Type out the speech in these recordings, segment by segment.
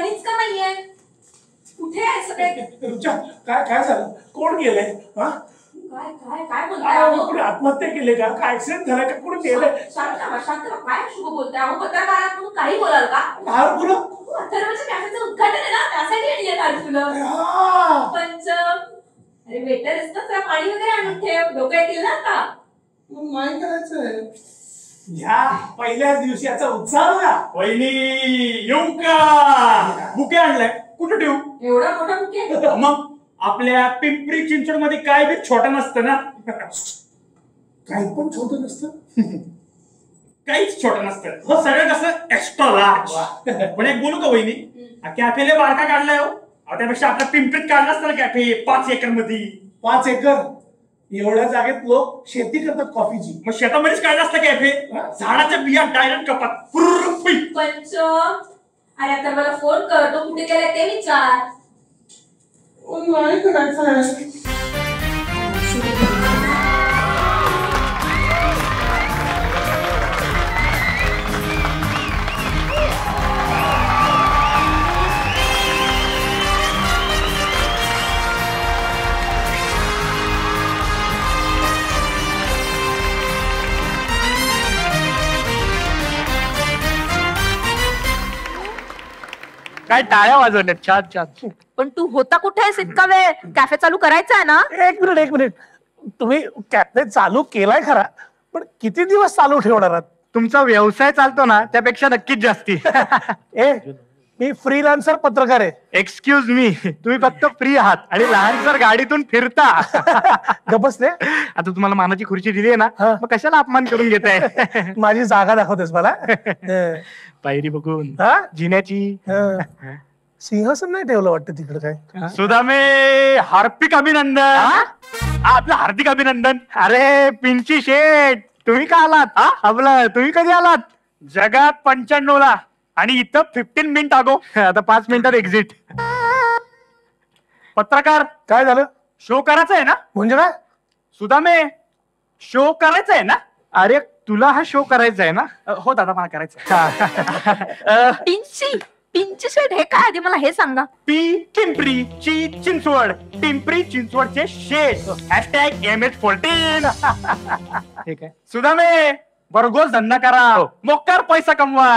घरीच का नाहीये? कुठे आहे सगळे? रुचा, काय काय झालं? कोण गेलंय? हा काय काय काय बोलताय? कोणी आत्महत्या केली का? काय ऍक्सिडेंट झाला का? कोणी गेलंय? शांत काय शुभ बोलताय? अहो पत्रकारात म्हणून काही बोलाल का? हा बोला. अथर्वच्या कॅफेचं उद्घाटन आहे ना, त्यासाठी आणली आज तुला. पंचम, अरे वेटर आहेस ना, जरा पाणी वगैरे आणून ठेव, लोक येतील ना आता. नाही करायचंय. ह्या पहिल्या दिवसाचा उत्साह ना. वहिनी येऊ का? बुके आणलाय, कुठे ठेवू? एवढा मोठा बुके? मग आपल्या पिंपरी चिंचवड मध्ये काय बी छोटं नसतं ना. काही पण छोटं नसतं. काहीच छोटं नसतं. हो सगळं कसं एक्स्ट्रा लार्ज. पण एक बोलू का वहिनी, कॅफेले बारका काढलाय हो. त्यापेक्षा आपल्या पिंपरीत काढला असतं ना कॅफे 5 एकर मध्ये. 5 एकर? एवढ्या जागेत लोक शेती करतात कॉफीची. मग शेतामध्येच काढला असतं कॅफे. झाडाच्या बिया डायरेक्ट कपात. पंचम, अरे आता मला फोन कर, तो कुठे गेलाय ते विचार. नाही करायचं. काय टाळ्या वाजवण्यात. छान छान. पण तू होता कुठे आहेस इतका वेळ? कॅफे चालू करायचा आहे ना? एक मिनिट. तुम्ही कॅफे चालू केलाय खरा, पण किती दिवस चालू ठेवणार आहात? तुमचा व्यवसाय चालतो ना त्यापेक्षा नक्कीच जास्ती. मी फ्रीलान्सर पत्रकार आहे. एक्सक्यूज मी, तुम्ही फक्त फ्री आहात आणि लहानसर गाडीतून फिरता. गप्पच रे. आता तुम्हाला मानाची खुर्ची दिली आहे ना, मग कशाला अपमान करून घेताय? माझी जागा दाखवतेस मला? पायरी बघून जिन्याची. सिंहासन नाही ठेवलं वाटतं तिकडे काय? सुदामे, हार्दिक अभिनंदन. आपलं हार्दिक अभिनंदन. अरे पिंची शेठ, तुम्ही का आलात? आपलं तुम्ही कधी आलात? जगात 95 ला आणि इथं 15 मिनिट आगो. आता 5 मिनिटात एक्झिट. पत्रकार, काय झालं? शो करायचा आहे ना? म्हणजे काय? सुदामे, शो करायचा आहे ना? अरे तुला हा शो करायचा आहे ना? हो दादा, मला करायचा. पिंची शेट हे काय? आधी मला हे सांगा. पिंपरी चिंचवड, पिंपरी चिंचवडचे शेठ. #MS14. ठीक आहे सुदामे, भरघोस धंदा करा, मोकार पैसा कमवा.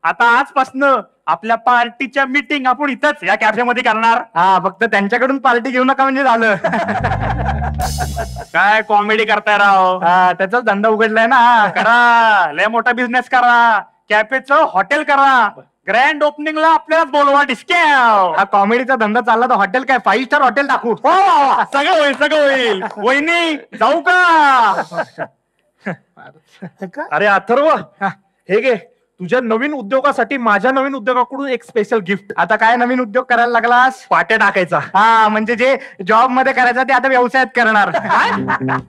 आता आजपासून आपल्या पार्टीच्या मीटिंग आपण इथंच या कॅफे मध्ये करणार. फक्त त्यांच्याकडून पार्टी घेऊ नका म्हणजे झालं. काय कॉमेडी करताय राव. त्याचाच धंदा उघडलाय ना. करा, लय मोठा बिझनेस करा. कॅफेचं हॉटेल करा. ग्रँड ओपनिंगला आपल्याला बोलवा. डिस्काउंट. हा कॉमेडीचा धंदा चालला तर हॉटेल काय 5 स्टार हॉटेल टाकू. सगळं होईल. वहिनी जाऊ का? अरे अथर्व, हे घे तुझ्या नवीन उद्योगासाठी माझ्या नवीन उद्योगाकडून एक स्पेशल गिफ्ट. आता काय नवीन उद्योग करायला लागलास? पाट्या टाकायचा. म्हणजे जे जॉब मध्ये करायचं ते आता व्यवसायात करणार.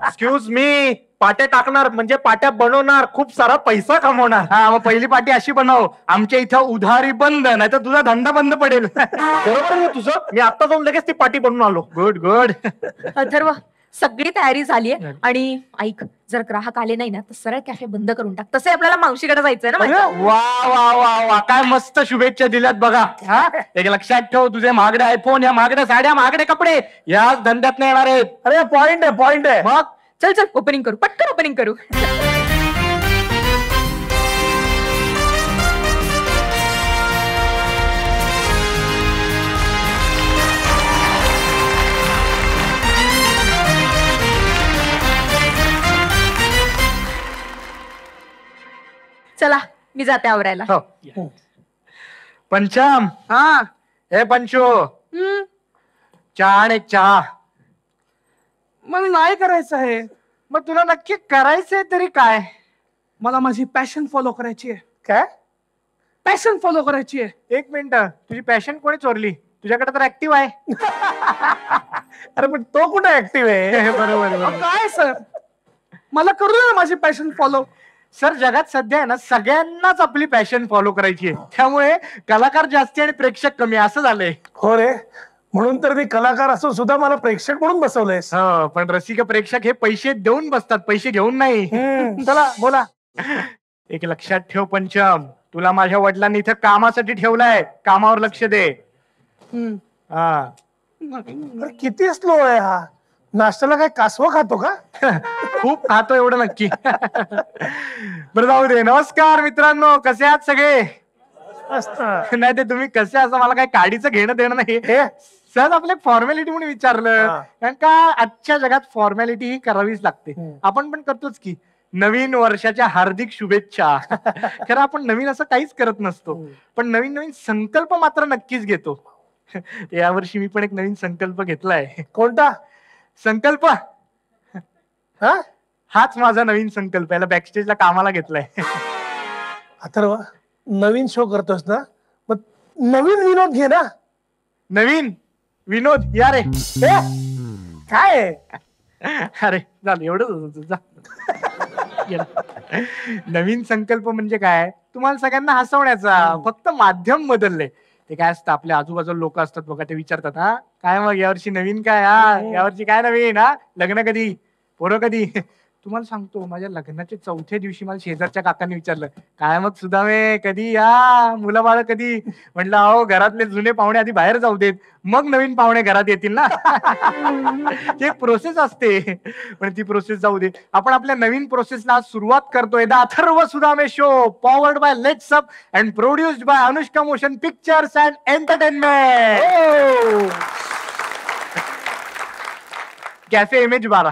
एक्सक्यूज मी, पाट्या टाकणार म्हणजे पाट्या बनवणार, खूप सारा पैसा कमवणार. मग पहिली पाटी अशी बनव, आमच्या इथं उधारी बंद, नाही तर तुझा धंदा बंद पडेल. बरोबर आहे तुझं. मी आता जाऊन लगेच ती पाटी बनवून आलो. गुड. अथर्व, सगळी तयारी झालीये आणि ऐक, जर ग्राहक आले नाही ना तर सरळ कॅफे बंद करून टाक. तसे आपल्याला मावशीकडे जायचंय ना. वा, काय मस्त शुभेच्छा दिल्यात बघा. एक लक्षात ठेव, तुझे महागडे आयफोन, या महागड्या साड्या, महागडे कपडे या धंद्यात नाही येणार आहेत. अरे पॉइंट आहे. मग चल ओपनिंग करू, पटकन ओपनिंग करू. चला, मी जाते आवरायला. पंचम. हे पंचो, चहा आणि चहा. मला नाही करायचं आहे. मग तुला नक्की करायचंय तरी काय? मला माझी पॅशन फॉलो करायची आहे. काय? पॅशन फॉलो करायची आहे. 1 मिनिट, तुझी पॅशन कोणी चोरली? तुझ्याकडे तर ऍक्टिव्ह आहे. अरे पण तो कुठे ऍक्टिव्ह आहे? बरोबर. काय सर, मला करू ना माझी पॅशन फॉलो. सर, जगात सध्या आहे ना सगळ्यांनाच आपली पॅशन फॉलो करायची आहे. त्यामुळे कलाकार जास्ती आणि प्रेक्षक कमी असं झालंय. हो रे, म्हणून तर मी कलाकार असून सुद्धा मला प्रेक्षक म्हणून बसवलंयस. पण रसिक प्रेक्षक हे पैसे देऊन बसतात, पैसे घेऊन नाही. चला बोला. एक लक्षात ठेव पंचम, तुला माझ्या वडिलांनी इथं कामासाठी ठेवलंय, कामावर लक्ष दे. हा. किती स्लो आहे हा. नाश्त्याला काय कासवा खातो का? खूप खातो एवढं नक्की. बरं जाऊ दे. नमस्कार मित्रांनो, कसे आहात सगळे? नाही ते तुम्ही कसे असं मला काही काडीचं घेणं देणं नाही. सहज आपल्या फॉर्मॅलिटी म्हणून विचारलं, कारण का आजच्या जगात फॉर्मॅलिटी ही करावीच लागते. आपण पण करतोच की. नवीन वर्षाच्या हार्दिक शुभेच्छा. खरं आपण नवीन असं काहीच करत नसतो, पण नवीन नवीन संकल्प मात्र नक्कीच घेतो. यावर्षी मी पण एक नवीन संकल्प घेतलाय. कोणता संकल्प? हाच माझा नवीन संकल्प. याला बॅकस्टेजला कामाला घेतलाय. अथर्व, नवीन शो करतोस ना, मग नवीन विनोद घे ना. नवीन विनोद? या रे. काय? अरे झालं एवढं. नवीन संकल्प म्हणजे काय, तुम्हाला सगळ्यांना हसवण्याचा. फक्त माध्यम बदलले. ते काय असतं, आपल्या आजूबाजूला लोक असतात बघा, ते विचारतात, हा काय मग यावर्षी नवीन काय, यावर्षी काय नवीन, लग्न कधी, पोरं कधी. तुम्हाला सांगतो, माझ्या लग्नाच्या 4थ्या दिवशी मला शेजारच्या काकांनी विचारलं, काय मग सुदामे कधी या, मुलं बाळ कधी. म्हटलं अहो घरातले जुने पाहुणे आधी बाहेर जाऊ देत, मग नवीन पाहुणे घरात येतील ना. ती एक प्रोसेस असते, पण ती प्रोसेस जाऊ दे. आपण आपल्या नवीन प्रोसेसला आज सुरुवात करतोय. The Atharva Sudame show, powered by let's up and produced by Anushka motion pictures and entertainment. Cafe MH12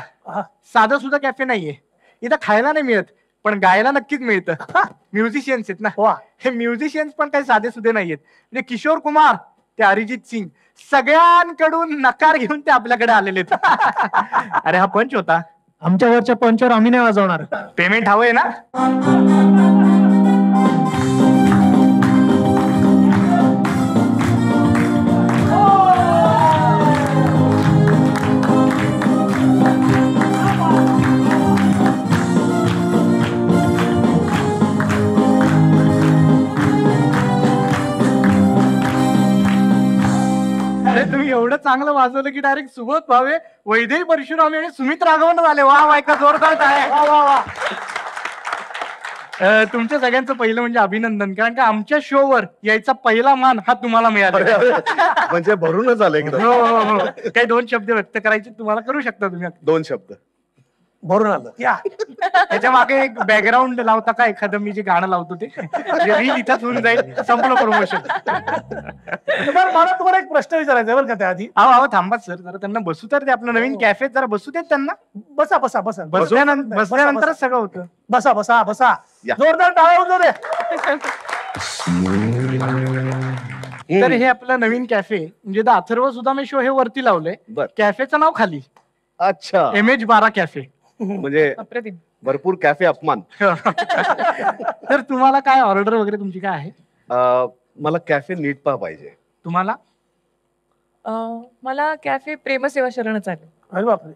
साधं सुद्धा कॅफे नाहीये. इथं खायला नाही मिळत, पण गायला नक्कीच मिळतं. म्युझिशियन्स आहेत ना. हे म्युझिशियन्स पण काही साधे सुधे नाहीयेत. म्हणजे किशोर कुमार ते अरिजित सिंग सगळ्यांकडून नकार घेऊन ते आपल्याकडे आलेले आहेत. अरे हा पंच होता. आमच्यावरच्या पंचवर आम्ही नाही वाजवणार. पेमेंट हवंय ना. तुम्ही एवढं चांगलं वाजवलं की डायरेक्ट सुबोध भावे, वैदेही परशुराम आणि सुमित राघवन झाले. वा वा, का जोरदार आहे. तुमच्या सगळ्यांचं पहिलं म्हणजे अभिनंदन, कारण का आमच्या शोवर यायचा पहिला मान हा तुम्हाला मिळाला. म्हणजे भरूनच आलं एकदम. हो. काही 2 शब्द व्यक्त करायचे तुम्हाला, करू शकता तुम्ही. 2 शब्द भरून आलं. या त्याच्या मागे एक बॅकग्राऊंड लावता का एखादं, मी जे गाणं लावतो ते रील इथंच होऊन जाईल, संपलं प्रमोशन. मला तुम्हाला एक प्रश्न विचारायचा आहे बरं का त्याआधी. अहो थांबा सर, जरा त्यांना बसू तर दे. आपलं नवीन कॅफेत जरा बसू देत त्यांना. बसा बसा बसा. बसल्यानंतरच सगळं होतं. बसा बसा बसा. जोरदार टाळ्या वाजवू दे. तर हे आपलं नवीन कॅफे म्हणजे द अथर्व सुदामे शो हे वरती लावलंय, कॅफेचं नाव खाली. अच्छा. MH12 cafe. म्हणजे भरपूर कॅफे अपमान. तर तुम्हाला काय ऑर्डर वगैरे तुमची काय आहे? मला कॅफे नीट पहा पाहिजे. तुम्हाला? मला कॅफे प्रेमसेवा शरण चालेल. अरे बापरे.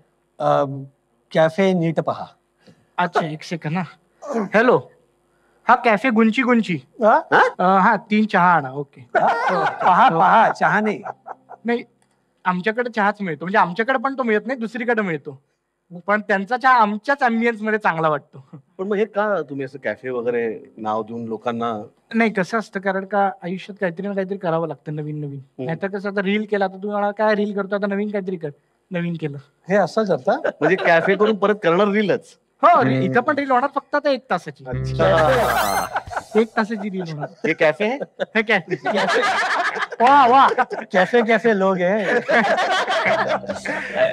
कॅफे नीट पहा. अच्छा एक सेकंड ना. हॅलो, हा कॅफे गुंची गुंची. हा 3 चहा आणा. ओके. पहा पहा, चहा नाही, आमच्याकडे चहाच मिळतो. म्हणजे आमच्याकडे पण तो मिळत नाही, दुसरीकडे मिळतो, पण त्यांचा चहा आमच्याच अँबियन्स मध्ये चांगला वाटतो. पण मग हे का तुम्ही असं कॅफे वगैरे नाव देऊन लोकांना? नाही कसं असतं, कारण का आयुष्यात काहीतरी ना काहीतरी करावं लागतं नवीन नवीन. नाहीतर कसं, आता रील केला तर तुम्हाला काय रील करतो, आता नवीन काहीतरी कर. नवीन केलं हे असं करता म्हणजे कॅफे करून परत करणार रीलच? हो, इथं पण रील होणार, फक्त आता 1 तासाची. 1 तासाची रील होणार. हे कॅफे हे कॅफे. वा वा, कॅफे कॅफे लोग आहे.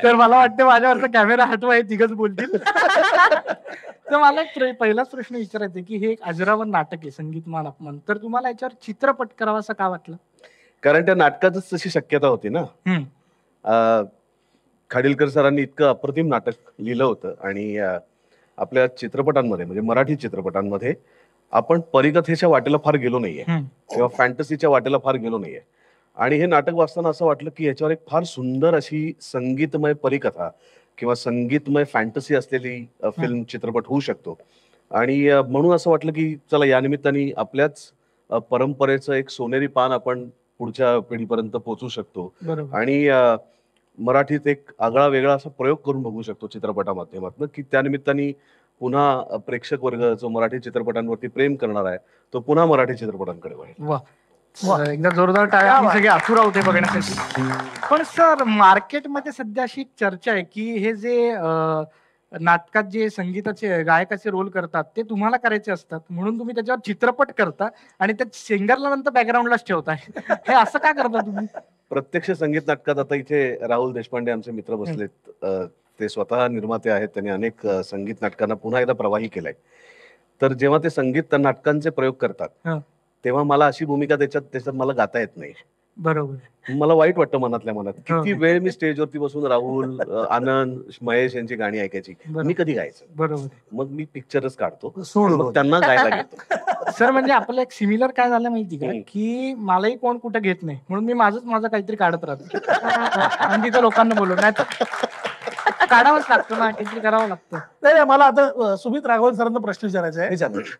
तर मला वाटतं माझ्यावरचा कॅमेरा हटवा, हे तिघच बोलतील. तर मला एक पहिलाच प्रश्न विचारायचा आहे की हे एक अजरावर नाटक आहे, संगीतमान अपमान, तर तुम्हाला याच्यावर चित्रपट करावा असं का वाटलं? कारण त्या नाटकातच तशी शक्यता होती ना. खाडिलकर सरांनी इतकं अप्रतिम नाटक लिहिलं होतं, आणि आपल्या चित्रपटांमध्ये म्हणजे मराठी चित्रपटांमध्ये आपण परिकथेच्या वाटेला फार गेलो नाहीये किंवा फॅन्टसीच्या वाटेला फार गेलो नाहीये. आणि हे नाटक वाचताना असं वाटलं की याच्यावर एक फार सुंदर अशी संगीतमय परिकथा किंवा संगीतमय फॅन्टसी असलेली फिल्म चित्रपट होऊ शकतो. आणि म्हणून असं वाटलं की चला या निमित्ताने आपल्याच परंपरेचं एक सोनेरी पान आपण पुढच्या पिढीपर्यंत पोहोचू शकतो, आणि मराठीत एक आगळा वेगळा असा प्रयोग करून बघू शकतो चित्रपटा माध्यमातून, की त्यानिमित्ताने पुन्हा प्रेक्षक वर्ग जो मराठी चित्रपटांवरती प्रेम करणार आहे तो पुन्हा मराठी चित्रपटांकडे वळेल. वा एकदा जोरदार टाळ्या. आम्ही सगळे आतुर होते बघण्यासाठी. पण सर मार्केटमध्ये सध्या अशी एक चर्चा आहे की हे जे नाटकात जे संगीताचे गायकाचे रोल करतात ते तुम्हाला करायचे असतात म्हणून तुम्ही त्याच्यावर चित्रपट करता आणि त्या सिंगरला नंतर बॅकग्राऊंडलाच ठेवताय. हे असं का करता तुम्ही? प्रत्यक्ष संगीत नाटकात आता इथे राहुल देशपांडे आमचे मित्र बसलेत. ते स्वतः निर्माते आहेत. त्यांनी अनेक संगीत नाटकांना पुन्हा एकदा प्रवाही केलाय. तर जेव्हा ते संगीत नाटकांचे प्रयोग करतात तेव्हा मला अशी भूमिका त्याच्यात मला गाता येत नाही. बरोबर. मला वाईट वाटतं मनातल्या मनात. किती वेळ मी स्टेजवरती बसून राहुल, आनंद, महेश यांची गाणी ऐकायची. मी कधी गायचं. बरोबर. मग मी पिक्चरच काढतो, सोड मग त्यांना गायला घेतो. सर म्हणजे आपलं एक सिमिलर काय झालं माहिती का की मलाही कोण कुठं घेत नाही म्हणून मी माझं काहीतरी काढत राहतो आणि तिथं लोकांना बोलवत नाही तर काढावंच लागतं ना, काहीतरी करावं लागतं. नाही मला आता सुमित राघवन सरांना प्रश्न विचारायचा आहे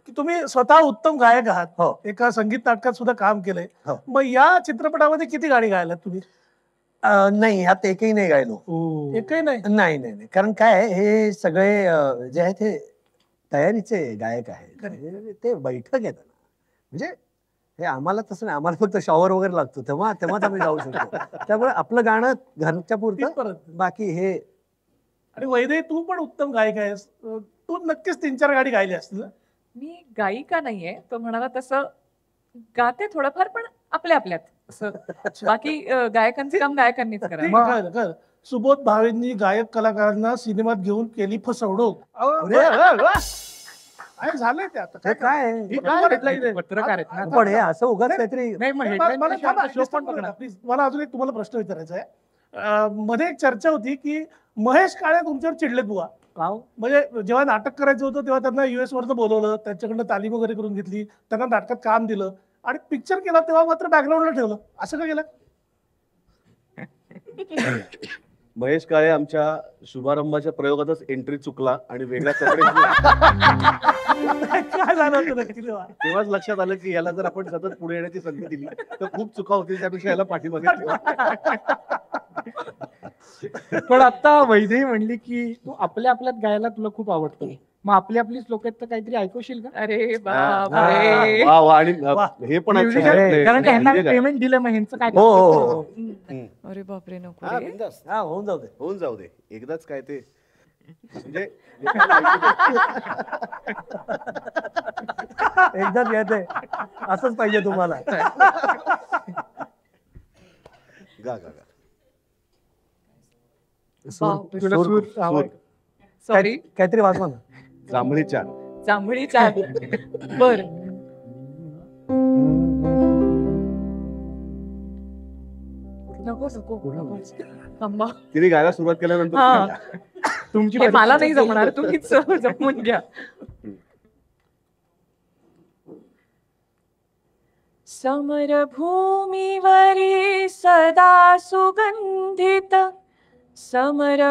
की तुम्ही स्वतः उत्तम गायक आहात. एका संगीत नाटकात सुद्धा काम केलंय. मग या चित्रपटामध्ये किती गाणी गायलात तुम्ही? नाही ह्यात एकही नाही गायलो. एकही नाही? नाही नाही नाही. कारण काय हे सगळे जे आहे ते तयारीचे गायक आहेत. ते बैठक येतात म्हणजे हे आम्हाला तसं नाही. आम्हाला फक्त शॉवर वगैरे लागतो तेव्हाच आम्ही जाऊ शकतो. त्यामुळे आपलं गाणं घरच्या पुरतं, बाकी हे. आणि वैदे तू पण उत्तम गायक आहेस. तू नक्कीच 3-4 गाणी गायली असतील. मी गायिका नाहीये तो म्हणाला तसं गाते थोडंफार पण आपल्यात असं. बाकी गायकांचं काम गायकांनीच करावं. सुबोध भावेंनी गायक कलाकारांना सिनेमात घेऊन केली फसवणूक. काय झालंय ते आता? काय पत्रकार आहेत ना. पण हे असं उगाच काहीतरी नाही मग मला अजून एक तुम्हाला प्रश्न विचारायचा आहे. मध्ये एक चर्चा होती की महेश काळे तुमच्यावर चिडलेत बुवा. म्हणजे जेव्हा नाटक करायचं होतं तेव्हा त्यांना US वरनं बोलवलं, त्यांच्याकडनं तालीम वगैरे करून घेतली, त्यांना नाटकात काम दिलं आणि पिक्चर केला तेव्हा मात्र बॅकग्राऊंडला ठेवलं. असं का केलं? महेश काळे आमच्या शुभारंभाच्या प्रयोगातच एंट्री चुकला आणि वेगळ्या कपडे काय झालं होतं नक्की तेव्हा? तेव्हाच लक्षात आलं की याला जर आपण सतत पुढे येण्याची संधी दिली तर खूप चुका होतील, त्यापेक्षा याला पाठीमागे ठेवा. पण आता वैदेही म्हणली की तू आपल्यात गायला तुला खूप आवडतं. मग आपलीच लोक आहेत तर काहीतरी ऐकवशील का? अरे वा वा. आणि हे पण कारण ह्यांना पेमेंट दिलं मग ह्यांचं काय? हो. अरे बापरे नको. होऊन जाऊ दे एकदाच. काय ते म्हणजे एकदाच येते असंच पाहिजे तुम्हाला. गा गा गा. सॉरी काहीतरी वाजवा ना. जांभळी चहा. जांभळी चहा. बर नको थांबा. तिने गायला सुरुवात केल्यानंतर तुमची मला नाही जमणार, तुम्हीच जमवून घ्या. समरभूमीवरी सदा सुगंधित, समरभूमीवरी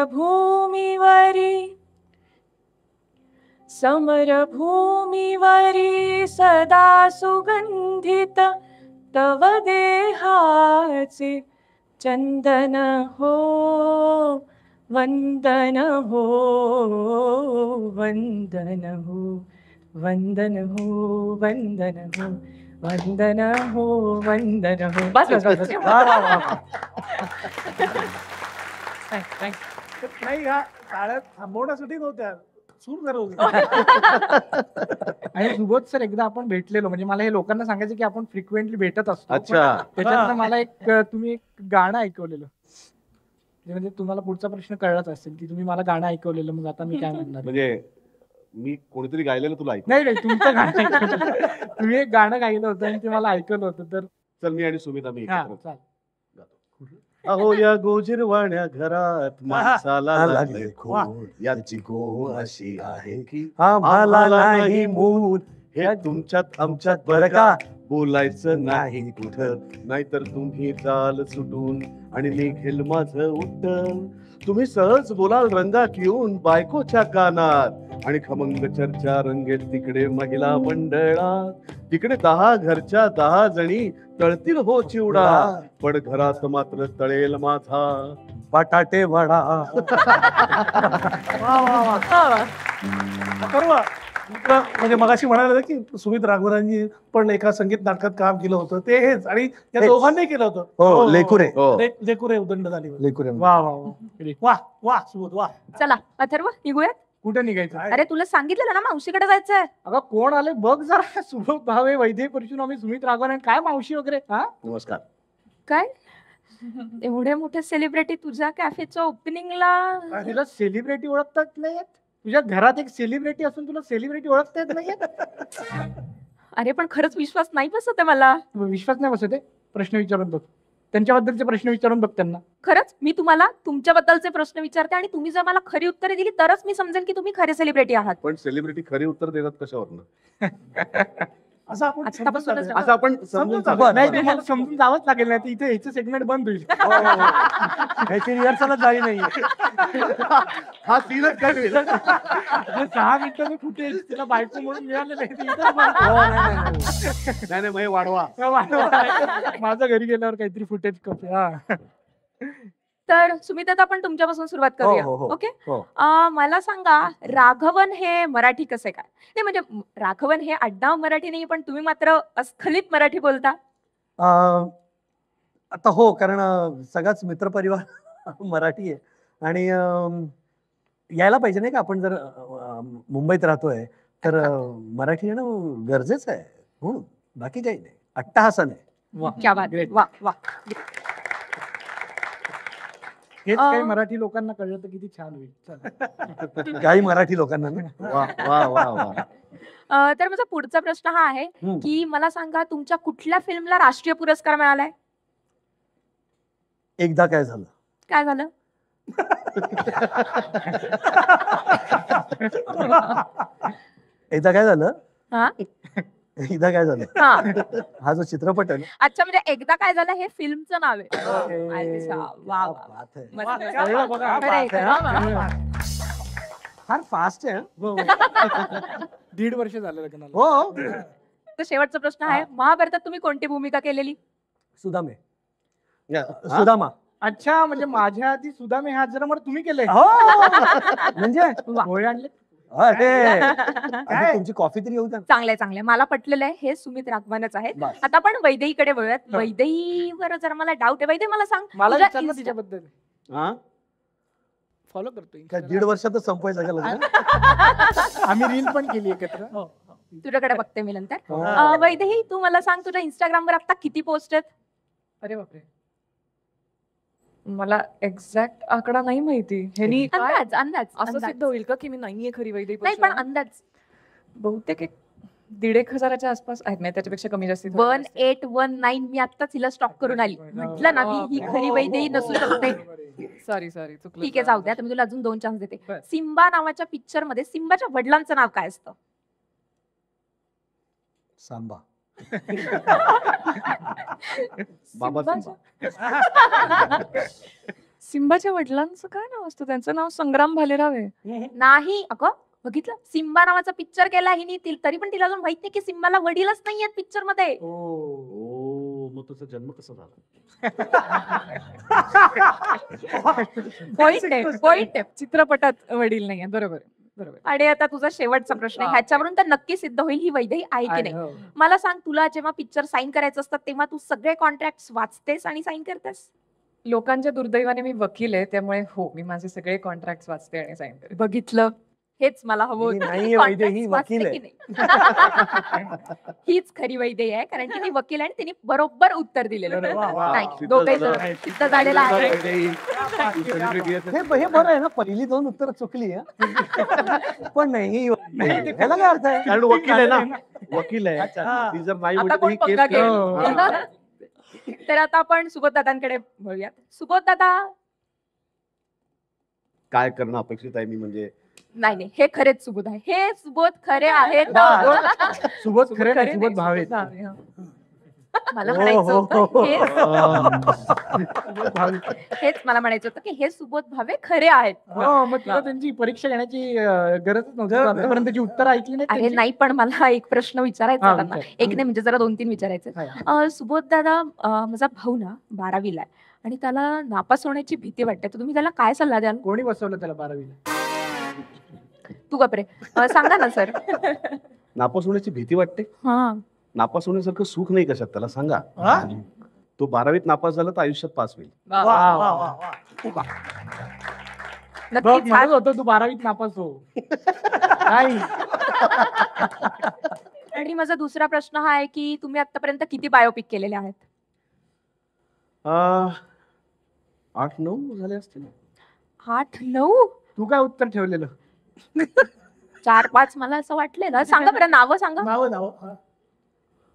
सदा सुगंधित, तव देहाचे चंदन हो वंदन हो, वंदन हो, वंदन हो, वंदन हो, वंदन हो, वंदन हो. बस बस बस. नाही ह्या टाळ्या थांबवण्यासाठी नव्हत्या, सूर ठरवली. आणि सुबोध सर एकदा आपण भेटलेलो, म्हणजे मला हे लोकांना सांगायचं की आपण फ्रिक्वेंटली भेटत असतो. अच्छा. त्याच्यानंतर मला तुम्ही एक गाणं ऐकवलेलं, म्हणजे तुम्हाला पुढचा प्रश्न कळलाच असेल की तुम्ही मला गाणं ऐकवलेलं. मग आता मी काय म्हणणार? म्हणजे मी कोणीतरी गायलेलं तुला ऐक. नाही तुमचं गाणं ऐकवलं. तुम्ही एक गाणं गायलं होतं आणि ते मला ऐकवलं होतं. तर चल मी आणि सुमित आम्ही चाल. अहो या गोजिरवाण्या घरात माणसाला लागले खून, याची गोड अशी आहे की आम्हाला नाही मूल, हे तुमच्यात आमच्यात बरं का बोलायचं नाही कुठं, नाहीतर तुम्ही जाल सुटून आणि निघेल माझं उठ. तुम्ही सहज बोलाल रंगात येऊन बायकोच्या कानात, आणि खमंग चर्चा रंगेल तिकडे महिला मंडळात. तिकडे 10 घरच्या 10 जणी तळतील हो चिवडा, पण घरात मात्र तळेल माझा बटाटे वडा. परवा म्हणजे मगाशी म्हणाले की सुमित राघवरांनी पण एका संगीत नाटकात काम केलं होतं, ते हेच, आणि या दोघांनी केलं होतं. हो, लेकुरे. हो. लेकुरे उदंड झाली. लेकुरे. वा वा वा. वा वा सुबोध वा. चला अथर्व निघूयात. कुठे निघायचं? अरे तुला सांगितलेलं ना मावशीकडे जायचंय. अगं कोण आले बघ जरा. सुबोध भावे, वैदेही परशुरामी, सुमित राघवन, काय मावशी वगैरे. हा नमस्कार. काय एवढे मोठे सेलिब्रिटी तुझ्या कॅफेच्या ओपनिंगला. तुला सेलिब्रिटी ओळखतात नाहीयेत? तुझ्या घरात एक सेलिब्रिटी असून तुला सेलिब्रिटी ओळखता येत नाहीयेत? अरे पण खरंच विश्वास नाही बसत आहे मला. विश्वास नाही बसत आहे? प्रश्न विचारून बघ, त्यांच्याबद्दलचे प्रश्न विचारून बघ त्यांना. खरंच मी तुम्हाला तुमच्याबद्दलचे प्रश्न विचारते आणि तुम्ही जर मला खरी उत्तरे दिली तरच मी समजेल की तुम्ही खरे सेलिब्रिटी आहात. पण सेलिब्रिटी खरी उत्तर देतात कशावरनं? असं आपण आत्तापासूनच समजून चालूया. असं आपण समजून चालू. नाही तुम्हाला समजून जावंच लागेल, नाही तर इथे ह्याचं सेगमेंट बंद होईल. ह्याची रिहर्सलच झाली नाही. हा सीनच काय होईल? 6 मिनिटाचं फुटेज तिला बायको म्हणून मिळालेलं आहे, ते इथंच हो, बंद. नाही नाही, मग हे वाढवा. माझ्या घरी गेल्यावर काहीतरी फुटेज कप. तर सुमिता आपण तुमच्यापासून सुरुवात करूया. हो, हो, हो. ओके. हो. मला सांगा राघवन हे मराठी कसे काय? नाही म्हणजे राघवन हे आडनाव मराठी नाही, पण तुम्ही मात्र अस्खलित मराठी बोलता. आता हो, कारण सगळाच मित्रपरिवार मराठी आहे, आणि यायला पाहिजे नाही का, आपण जर मुंबईत राहतोय तर मराठी येणं गरजेचं आहे. हो, बाकी काही नाही, अट्टहासाने. क्या बात. Great. वा वा. हेच काही मराठी लोकांना कळलं तर किती छान होईल. चला. काही मराठी लोकांना ना. वा वा वा वा. तर माझा पुढचा प्रश्न हा आहे हम्म. की मला सांगा तुमच्या कुठल्या फिल्मला राष्ट्रीय पुरस्कार मिळालाय? एकदा काय झालं. काय झालं? एकदा काय झालं. हा? एकदा काय झालं, हा. हा जो चित्रपट आहे ना. अच्छा, म्हणजे एकदा काय झालं हे फिल्मचं नाव आहे. अच्छा, वा वा. बात आहे. मस्त, वा, मस्त. क्या कळलं बघा. खरं आहे, खरं आहे. फार फास्ट आहे. हो. 1.5 वर्ष झालं लग्नाला. हो. तर शेवटचा प्रश्न आहे, महाभारतात तुम्ही कोणती भूमिका केलेली? सुदामे. या, हा? सुदामा. अच्छा, म्हणजे माझ्या आधी सुदामे हा जरा तुम्ही केलंय. हो. म्हणजे वा. गोळे आणले. अरे, आधी तुमची कॉफी तरी येऊ द्या. चांगलंय चांगलंय, मला पटलेलं आहे. हे सुमित राघवनच आहेत. बस. आता आपण वैदेहीकडे वळूयात. हो. वैदेहीवर जरा मला डाऊट आहे. वैदेही मला सांग, मला तुझ्या विचारलं Insta- तिच्याबद्दल. हा? फॉलो करतोय. काय 1.5 वर्षातच संपवायचं का लग्न? आम्ही रील पण केली एकत्र. हो, हो. तुझ्याकडे बघते मी नंतर. हो. वैदेही तू मला सांग, तुझ्या इंस्टाग्रामवर आता किती पोस्ट आहेत? अरे बापरे, मला एक्झॅक्ट आकडा नाही माहिती. ह्यानी काय अंदाज अंदाज असं अंदाज. सिद्ध होईल का की मी नाहीये खरी वैदेही नाही पण परशुराम? अंदाज. बहुतेक 1,500-1,000च्या आसपास आहेत, नाही त्याच्यापेक्षा कमी जास्ती थोडं जास्त. 1819 मी आत्ताच हिला स्टॉप करून आली. म्हटलं ना मी ही खरी वैदेही नसू शकते. सॉरी चुकलं. ठीक आहे, जाऊ दे. आता मी तुला अजून 2 चान्स देते. बरं. सिम्बा नावाच्या पिक्चर मध्ये सिम्बाच्या वडिलांचं नाव काय असतं? सांबा. बाबा सिम्बाच्या- सिम्बा. सिम्बाच्या वडिलांचं काय नाव असतं? त्यांचं नाव संग्राम भालेराव आहे. नाही अगं, बघितलं, सिम्बा नावाचा पिक्चर केला हिने, तरी पण तिला अजून माहित नाही की सिम्बाला वडीलच नाहीयेत पिक्चर मध्ये. ओ, मग तुझा जन्म कसा झाला? पॉइंट आहे. चित्रपटात वडील नाही आहेत. बरोबर बरोबर. आणि आता तुझा शेवटचा प्रश्न आहे, ह्याच्यावरून तर नक्की सिद्ध होईल ही वैदेही आहे की नाही. हो. मला सांग, तुला जेव्हा पिक्चर साईन करायचं असतात तेव्हा तू सगळे कॉन्ट्रॅक्ट वाचतेस आणि साईन करतेस? लोकांच्या दुर्दैवाने मी वकील आहे, त्यामुळे हो, मी माझे सगळे कॉन्ट्रॅक्ट वाचते आणि साईन करते. बघितलं, हेच मला हवं ही होतं. नाहीये Contracts वैदेही, वकील वाचते की नाही? हीच खरी वैदेही आहे, कारण की ती वकील आहे आणि तिने बरोबर उत्तर दिलेलं. वा, वा. नाही, सिद्ध दोघे झालं. सिद्ध झालेला आहे. सेलिब्रिटी आहे. हे बरं आहे ना, पहिली 2 उत्तर चुकली आहे. पण नाही, ही ह्याला काय अर्थ आहे. कारण वकील आहे ना, वकील आहे. हा. ती जर नाही आता म्हटली कोण ही केस पंगा घेईल? हो. तर आता आपण सुबोध दादांकडे वळूयात. सुबोध दादा, काय करणं अपेक्षित आहे मी, म्हणजे नाही हे खरेच सुबोध आहे. हे सुबोध खरे आहेत. सुबोध खरे नाही, सुबोध भावे. हा. मला म्हणायचं होतं हेच मला म्हणायचं होतं की हे सुबोध भावे खरे आहेत. मग तुला त्यांची परीक्षा घेण्याची गरजच नव्हती. आतापर्यंतची उत्तर ऐकली नाही अरे त्यांची? नाही, पण मला एक प्रश्न विचारायचा हा, आहे त्यांना. विचार. एक नाही म्हणजे जरा 2-3 विचारायचे. सुबोध दादा, माझा भाऊ ना 12वीला आहे आणि त्याला नापास होण्याची भीती वाटते, तर तुम्ही त्याला काय सल्ला द्याल? कोणी बसवलं त्याला 12वीला? तू गपरे, सांगा ना सर. नापास होण्याची भीती वाटते? हा, नापास होण्यासारखं सुख नाही कशात, त्याला सांगा. हा? तो 12वीत नापास झाला तर आयुष्यात पास होईल. वा, वा, वा, वा. बघ, नक्कीच. म्हणत होतो तू 12वीत नापास हो. नाही. आणि माझा दुसरा प्रश्न हा आहे की तुम्ही आतापर्यंत किती बायोपिक केलेले आहेत? 8-9 झाले असतील. 8-9? तू काय उत्तर ठेवलेलं? 4-5 मला असं वाटलेलं. सांगा बरं, नावं सांगा. नाव हा.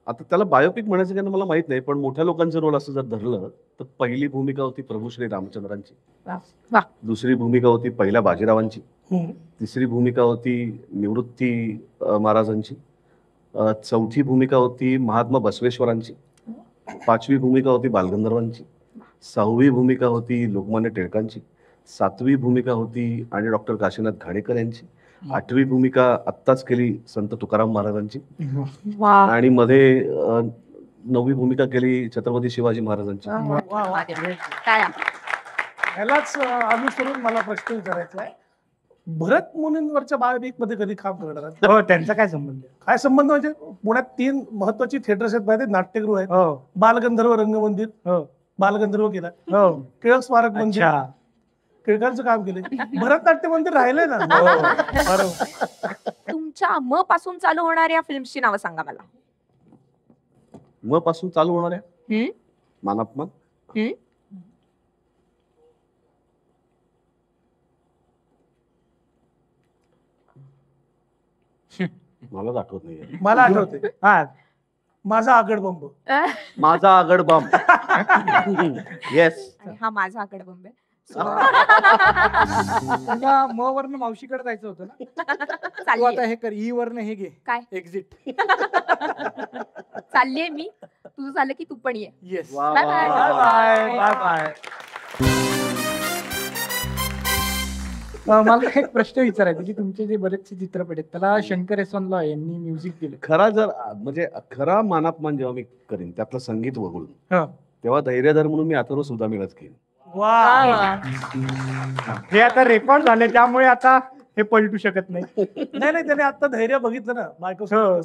आता त्याला बायोपिक म्हणायचं का मला माहित नाही, पण मोठ्या लोकांचे रोल असं जर धरलं तर पहिली भूमिका होती प्रभू श्री रामचंद्रांची, वा. दुसरी भूमिका होती पहिल्या बाजीरावांची, हम्म. तिसरी भूमिका होती निवृत्ती महाराजांची, चौथी भूमिका होती महात्मा बसवेश्वरांची, 5वी भूमिका होती बालगंधर्वांची, 6वी भूमिका होती लोकमान्य टिळकांची, 7वी भूमिका होती आणि डॉक्टर काशीनाथ घाणेकर यांची, 8वी भूमिका आत्ताच केली संत तुकाराम महाराजांची, वा. आणि मध्ये 9वी भूमिका केली छत्रपती शिवाजी महाराजांची. वा, वा. टाळ्या. ह्यालाच अनुसरून मला प्रश्न विचारायचा आहे, भरत मुनींवरच्या बायोपिक मध्ये कधी काम करणार आहात? हो, त्यांचा काय संबंध आहे? काय संबंध म्हणजे पुण्यात 3 महत्वाची थिएटर्स आहेत माहिती, नाट्यगृह आहेत. हो बालगंधर्व रंगमंदिर, हो बालगंधर्व केला, हो. टिळक स्मारक मंदिर, अच्छा. टिळकांचं काम केलंय, भरतनाट्य मंदिर राहिलंय ना. हो, बरोबर. तुमच्या म पासून चालू होणाऱ्या फिल्मची नावं सांगा मला. म पासून चालू होणाऱ्या हम्म? मानापमान, हम्म? मलाच आठवत नाहीये. मला आठवते, हा, माझा आगडबंब. माझा आगड बॉम्ब. येस. आणि हा माझा आकडबंब आहे. तुला म वरनं मावशीकडे जायचं होतं ना. तू चाललीये. आता हे कर, ई वरनं हे घे, काय? एक्झिट. चाललीये मी. तुझं झालं की तू पण ये. येस. वा, Bye वा, bye. वा, वा. Bye bye. मला एक प्रश्न विचारायचा की तुमचे जे बरेचसे चित्रपट आहेत त्याला शंकर एसवानला यांनी म्युझिक दिलं. खरा जर म्हणजे खरा मानापमान जेव्हा मी करीन त्यातलं संगीत वगळून, हो. तेव्हा धैर्यधर म्हणून मी अथर्व सुदामेलाच घेईन. वा. हे आता रेकॉर्ड झाले त्यामुळे आता हे पलटू शकत नाही. नाही नाही, त्याने आता धैर्य बघितलं ना बायको हो.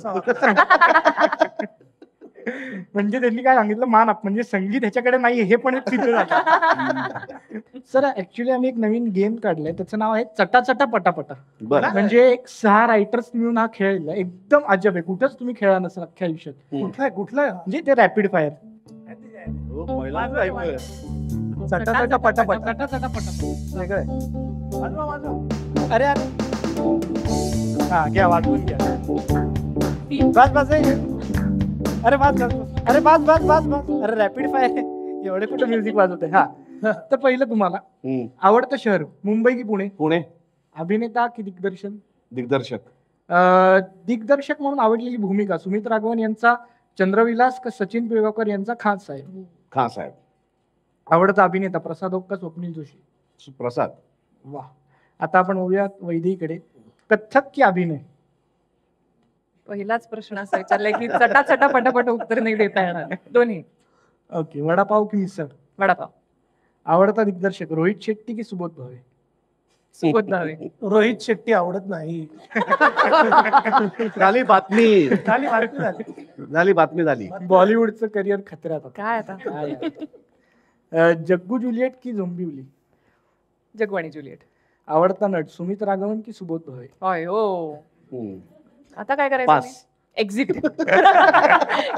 म्हणजे त्यांनी काय सांगितलं, म्हणजे संगीत ह्याच्याकडे नाही, हे पण एक सिद्ध झालं. सर ऍक्च्युली आम्ही एक नवीन गेम काढलाय, त्याचं नाव आहे चटाचटा पटापटा. बरं. म्हणजे एक 6 रायटर्स मिळून हा खेळ आहे. एकदम अजब आहे, कुठंच तुम्ही खेळा नसेल अख्ख्या आयुष्यात. कुठलाय म्हणजे ते रॅपिड फायर. हो, पहिल्यांदाच ऐकूया. चटाचटा पटापट चटाचटा पटापट. वेगळं अरे अरे, हा घ्या, वाजवून घ्या. बस बस आहे. अरे बस बस बस. अरे बस बस बस बस. अरे रॅपिड फायर एवढे कुठं म्युझिक वाजवत आहे. हा, तर पहिलं तुम्हाला हम्म. आवडतं शहर मुंबई की पुणे? पुणे. अभिनेता की दिग्दर्शन? दिग्दर्शक. दिग्दर्शक म्हणून आवडलेली भूमिका सुमित राघवन यांचा चंद्रविलास का सचिन पिळगावकर यांचा खान साहेब? खान साहेब. आवडता अभिनेता प्रसाद ओक का स्वप्नील जोशी? प्रसाद. वा. आता आपण बघूयात वैदेहीकडे. कथ्थक की अभिनय? पहिलाच प्रश्न असा विचारलाय की चटाचटा पटापट उत्तर नाही देता येणार. दोन्ही. ओके. वडापाव की मिसळ? वडापाव. आवडता दिग्दर्शक रोहित शेट्टी की सुबोध भावे? सुबोध भावे. रोहित शेट्टी आवडत नाही. झाली बातमी. खाली बातमी झाली. झाली बातमी झाली. बॉलिवूडचं करिअर खतऱ्यात आता. काय आता? काय यार. जग्गू जुलिएट की झोंबिवली? जगवाणी जुलिएट. आवडता नट सुमित राघवन की सुबोध भावे? होय हो. हम्म. आता काय करायचं? पास. एक्झिट.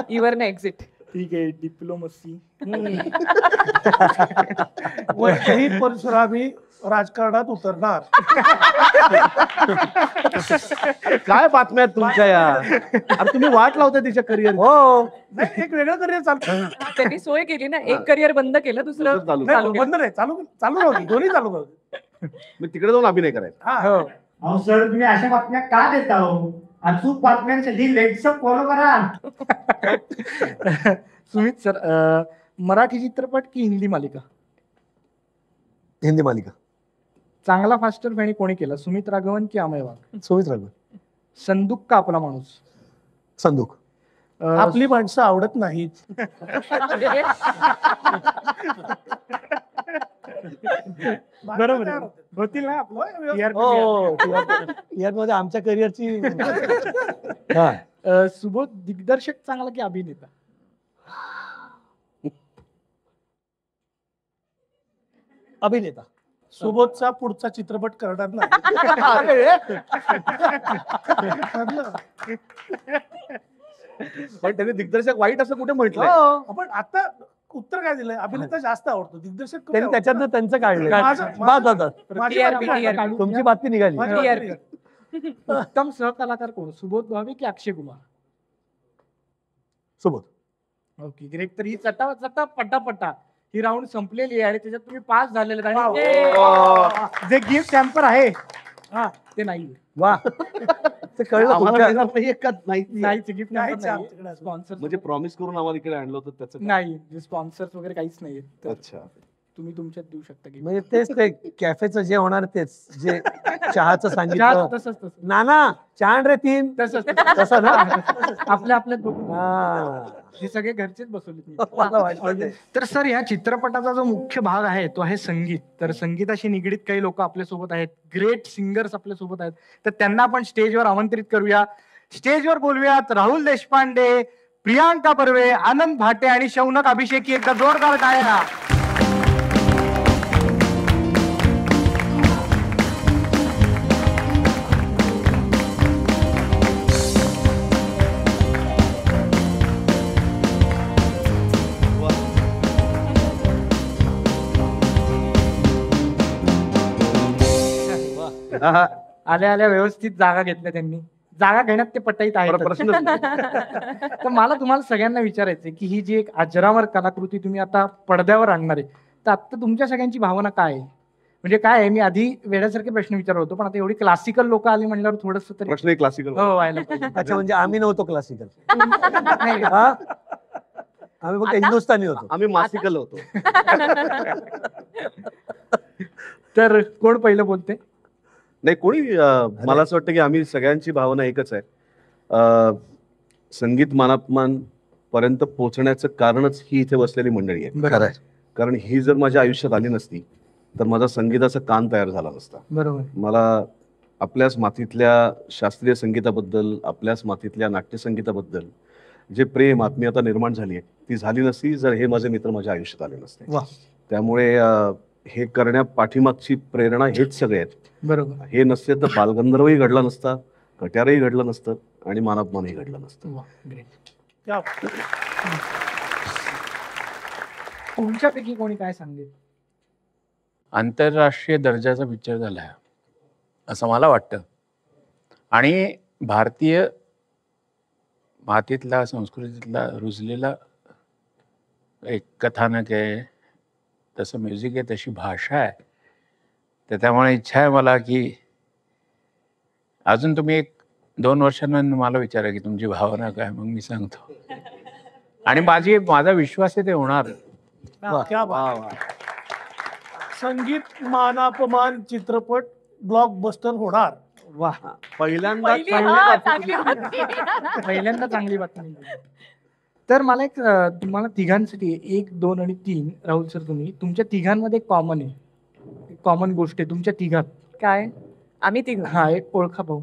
इवर ना एक्झिट. ठीक आहे. डिप्लोमसी? वैदेही परशुरामी राजकारणात उतरणार. काय बातम्या आहेत तुमच्या या? अरे तुम्ही वाट लावता तिच्या करिअर. हो. नाही, एक वेगळं करिअर चालू. त्यांनी सोय केली ना, एक करिअर बंद केलं, दुसरं दुसरं चालू. चालू केलं. बंद नाही, चालू चालू राहू दे, दोन्ही चालू राहू दे. मी तिकडे जाऊन अभिनय करायचा. हा. हो. अहो सर, तुम्ही अशा बातम्या का देता हो? अचूक बातम्यांसाठी लेट्स फॉलो करा. सुमित सर, मराठी चित्रपट की हिंदी मालिका? हिंदी मालिका. चांगला फास्टर फॅनी कोणी केला, सुमित राघवन की अमय वाघ? सुमित राघवन. संदूक का आपला माणूस? संदूक. आपली माणसं आवडत नाहीत. बरोबर आहे. होतील ना आपलं हो, TRP मध्ये आमच्या करिअरची. सुबोध दिग्दर्शक चांगला की अभिनेता? अभिनेता. सुबोधचा पुढचा चित्रपट करणार नाही. पण त्याने दिग्दर्शक वाईट असं कुठे म्हटलंय? आपण आता उत्तर काय दिलंय? अभिनेता जास्त आवडतो, दिग्दर्शक कमी त्यांनी आवडतो. त्याच्यातनं त्यांचं काढलं. माझी TRP. बातमी तुमची बातमी निघाली. उत्तम सहकलाकार कोण, सुबोध भावे की अक्षय कुमार? सुबोध. Okay great. तर ही चटा पटापटा ही राऊंड संपलेली आहे आणि त्याच्यात तुम्ही पास झालेले आहेत. आणि जे गिफ्ट हॅम्पर आहे ते नाही. वा. ते कळलं आम्हाला तुमच्या. मिळणार नाहीये का? नाही. नाहीच गिफ्ट नाहीच आहे आमच्याकडे अजून. स्पॉन्सर म्हणजे प्रॉमिस करून आम्हाला इकडे आणलं होतं त्याचं काय? नाही, स्पॉन्सर्स वगैरे काहीच नाहीये. तर अच्छा. तुम्ही तुमच्यात देऊ शकता गिफ्ट. म्हणजे तेच ते कॅफेचं जे होणार तेच जे चहाचं सांगितलं. तसंच नाना चहा आण रे 3. तसंच तसं ना. आपल्यात बघून हा. हे सगळे घरचेच बसवले. मला वाटलं ते. तर सर, या चित्रपटाचा जो मुख्य भाग आहे तो आहे संगीत. तर संगीताशी निगडीत काही लोक आपल्या सोबत आहेत, ग्रेट सिंगर्स आपल्या सोबत आहेत. तर त्यांना आपण स्टेजवर आमंत्रित करूया. स्टेजवर बोलूयात राहुल देशपांडे, प्रियांका बर्वे, आनंद भाटे आणि शौनक अभिषेकी. एकदा जोरदार टाळ्या. आल्या आल्या व्यवस्थित जागा घेतल्या त्यांनी. जागा घेण्यात ते पटाईत आहेत. प्रश्नच नाही. तर मला तुम्हाला सगळ्यांना विचारायचंय की ही जी एक अजरामर कलाकृती तुम्ही आता पडद्यावर आणणार आहे, तर आता तुमच्या सगळ्यांची भावना काय आहे? म्हणजे काय आहे, मी आधी वेड्यासारखे प्रश्न विचारत होतो, पण आता एवढी क्लासिकल लोक आली म्हणल्यावर थोडस तरी प्रश्न क्लासिकल. हो व्हायला पाहिजे. अच्छा, म्हणजे आम्ही नव्हतो क्लासिकल. नाही, आम्ही फक्त हिंदुस्थानी होतो. आम्ही मासिकल होतो. तर कोण पहिलं बोलते? नाही कोणी मला असं वाटतं की आम्ही सगळ्यांची भावना एकच आहे. संगीत मानापमान पर्यंत पोहोचण्याचं कारणच ही इथे बसलेली मंडळी आहे. खरं आहे. कारण ही जर माझ्या आयुष्यात आली नसती तर माझा संगीताचा कान तयार झाला नसता. बरोबर. मला आपल्याच मातीतल्या शास्त्रीय संगीताबद्दल, आपल्याच मातीतल्या नाट्यसंगीताबद्दल जे प्रेम आत्मीयता निर्माण झाली आहे ती झाली नसती जर हे माझे मित्र माझ्या आयुष्यात आले नसते. त्यामुळे हे करण्या पाठीमागची प्रेरणा हेच सगळे आहेत. बरोबर. हे नसते तर बालगंधर्वही घडला नसता, कट्यारही घडलं नसतं आणि मानवमानही घडलं नसतं. तुमच्यापैकी कोणी काय सांगेल? आंतरराष्ट्रीय दर्जाचा पिक्चर झाला आहे असं मला वाटतं. आणि भारतीय मातीतला, संस्कृतीतला रुजलेला एक कथानक आहे, तसं म्युझिक आहे, तशी भाषा आहे. तर त्यामुळे इच्छा आहे मला की अजून तुम्ही 1-2 वर्षांनंतर मला विचारा की तुमची भावना काय, मग मी सांगतो. आणि माझा विश्वास आहे ते होणार. क्या बात. संगीत मानापमान चित्रपट ब्लॉकबस्टर होणार. वा. पहिल्यांदा चांगली बातमी. तर मला एक तुम्हाला तिघांसाठी 1, 2 आणि 3 राहुल सर, तुम्ही तुमच्या तिघांमध्ये कॉमन आहे, कॉमन गोष्ट आहे तुमच्या तिघात. काय? आम्ही तिघ. हा, एक ओळखा भाऊ.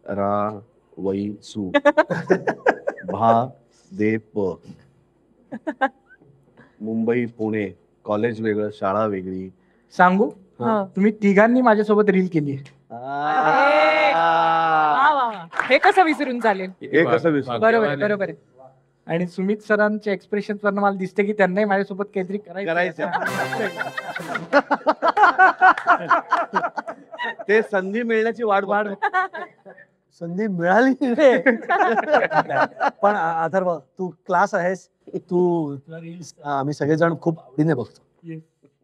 रा वै सु भा दे प. मुंबई पुणे, कॉलेज वेगळं, शाळा वेगळी. सांगू? तुम्ही तिघांनी माझ्यासोबत रील केली. हे कसं विसरून चालेल? हे कसं विसरू? बरोबर आहे, बरोबर आहे. आणि सुमित सरांच्या एक्सप्रेशन वरनं मला दिसते की त्यांनाही माझ्यासोबत काहीतरी करायचं. ते संधी मिळण्याची वाट. संधी मिळाली रे. पण अथर्व, तू क्लास आहेस, तू रील्स आम्ही सगळेजण खूप आवडीने बघतो.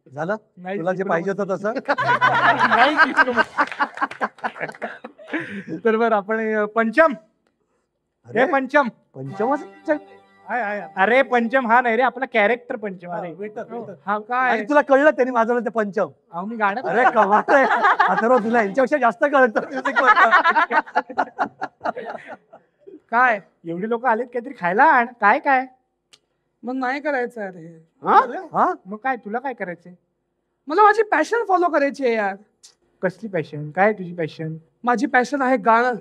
झालं तुला जे पाहिजे होतं तसं? तर बरं, आपण पंचम. हे पंचमच आहे अरे पंचम हा नाही रे, आपला कॅरेक्टर पंचम. अरे वेटर हा काय आणि तुला कळलं त्यांनी माझं ते पंचम. अहो मी गाणं अरे कमाल आहे. अथर्व तुला यांच्यापेक्षा जास्त कळतं म्युझिक. काय एवढी लोक आलेत काहीतरी खायला आण. काय काय मग नाही करायचं यार हे. हा मग काय तुला काय करायचंय? मला माझी पॅशन फॉलो करायची आहे यार. कसली पॅशन? काय तुझी पॅशन? माझी पॅशन आहे गाणं,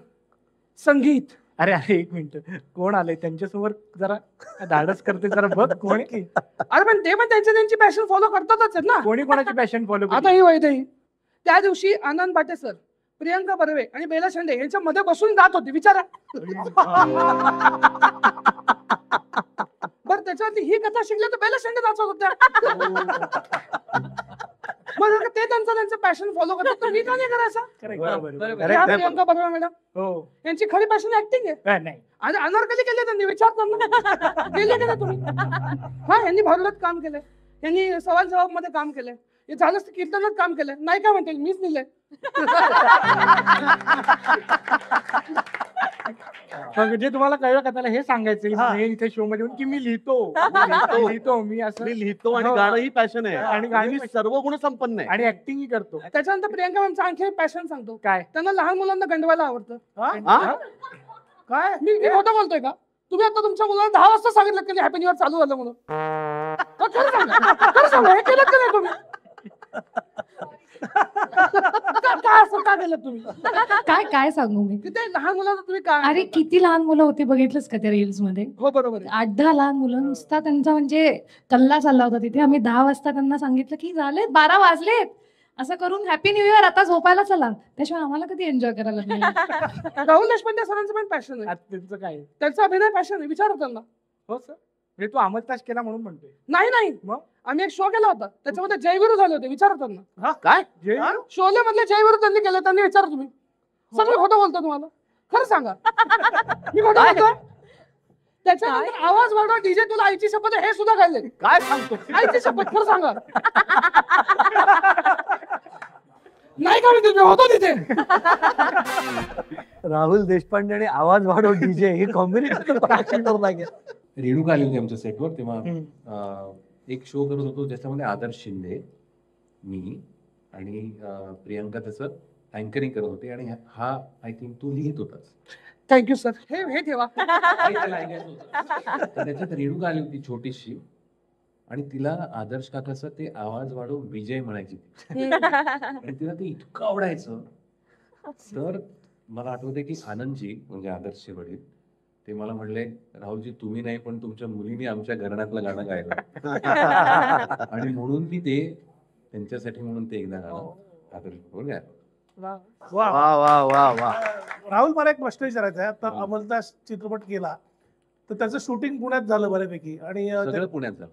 संगीत. अरे अरे एक मिनिट, कोण आलंय त्यांच्यासमोर? जरा धाडस करते जरा बघ कोण आहे. अरे पण ते पण त्यांची पॅशन फॉलो करतातच आहेत ना. कोणी कोणाची पॅशन फॉलो? आता ही वैदही त्या दिवशी आनंद बाटे सर, प्रियंका बर्वे आणि बेला शेंडे यांच्या मध्ये बसून गात होती. विचारा. बर त्याच्यावरती ही कथा शिकली तर बेला शेंडे नाचत होत्या. मग ते त्यांचं पॅशन फॉलो करतात तर मी का नाही करायचा? प्रियंका बर्वे मॅडम हो यांची खरी पॅशन ऍक्टिंग आहे. नाही आणि अनारकली केले त्यांनी. विचारताना केले का तुम्ही? हा यांनी भरलत काम केलंय. यांनी सवाल जबाब मध्ये काम केलंय. हे झालंच तर कीर्तनात काम केलंय. नाही का म्हणते मीच लिहिलंय. जे तुम्हाला कळलं का त्याला हे सांगायचं इथे शो मध्ये की मी लिहितो मी असं लिहितो आणि गाणं ही पॅशन आहे आणि आणि मी सर्व गुण संपन्न आहे आणि ऍक्टिंग ही करतो. त्याच्यानंतर प्रियंका मॅमचं आणखी पॅशन सांगतो. काय? त्यांना लहान मुलांना गंडवायला आवडतं. काय मी खोटं बोलतोय का? तुम्ही आता तुमच्या मुलाला 10 वाजता सांगितलं की हॅपी न्यू इयर चालू झालं म्हणून. खरं सांगा हे केलं का नाही तुम्ही? काय असं का केलं तुम्ही? काय काय सांगू मी? ते लहान मुलांना तुम्ही काय? अरे किती लहान मुलं होती बघितलंस का त्या रील्स मध्ये? हो बरोबर आहे. 8-10 लहान मुलं नुसता त्यांचा म्हणजे कल्ला चालला होता तिथे. आम्ही 10 वाजता त्यांना सांगितलं की झाले 12 वाजलेत असं करून हॅपी न्यू इयर आता झोपायला चला. त्याशिवाय आम्हाला कधी एन्जॉय करायला नाही. राहुल देशपांडे सरांचं पण पॅशन आहे. त्यांचं काय? त्यांचा अभिनय पॅशन आहे. विचारा त्यांना. हो सर, म्हणजे तू अमलतास केला म्हणून म्हणतोय? नाही मग आम्ही एक शो केला होता त्याच्यामध्ये जयवीरू झाले होते. विचारा त्यांना. काय शोले मधले जयवीरू त्यांनी केले. त्यांनी विचारा तुम्ही. सगळं खोटं बोलतो तुम्हाला. खरं सांगा मी खोटं बोलतो? त्याच्यानंतर आवाज वाढवा डीजे तुला आईची शपथ हे सुद्धा गायले. काय सांगतो? आईची शपथ खरं सांगा. नाही का मी होतो तिथे. राहुल देशपांडे आणि आवाज वाढव डीजे हे कॉम्बिनेशन लागेल. रेणुका आली होती आमच्या सेटवर. तेव्हा एक शो करत होतो ज्याच्यामध्ये आदर्श शिंदे, मी आणि प्रियंका त्याचं अँकरिंग करत होते आणि हा आय थिंक तू लिहित होतास. Thank you sir. हे ठेवा. त्याच्यात रेणुका आली होती छोटीशी आणि तिला आदर्श काकाचं ते आवाज वाढव विजय म्हणायची आणि तिला ते इतकं आवडायचं. तर मला आठवते की आनंदजी म्हणजे आदर्शचे वडील ते मला म्हणले, राहुलजी तुम्ही नाही पण तुमच्या मुलीने आमच्या घराण्यातलं गाणं गायलं आणि म्हणून मी ते त्यांच्यासाठी म्हणून ते एकदा गाणं आदर्श बरोबर गायलं. वा वा वा वा. राहुल मला एक प्रश्न विचारायचा आहे. आता अमलदास चित्रपट केला तर त्याचं शूटिंग पुण्यात झालं बऱ्यापैकी आणि सगळं पुण्यात झालं.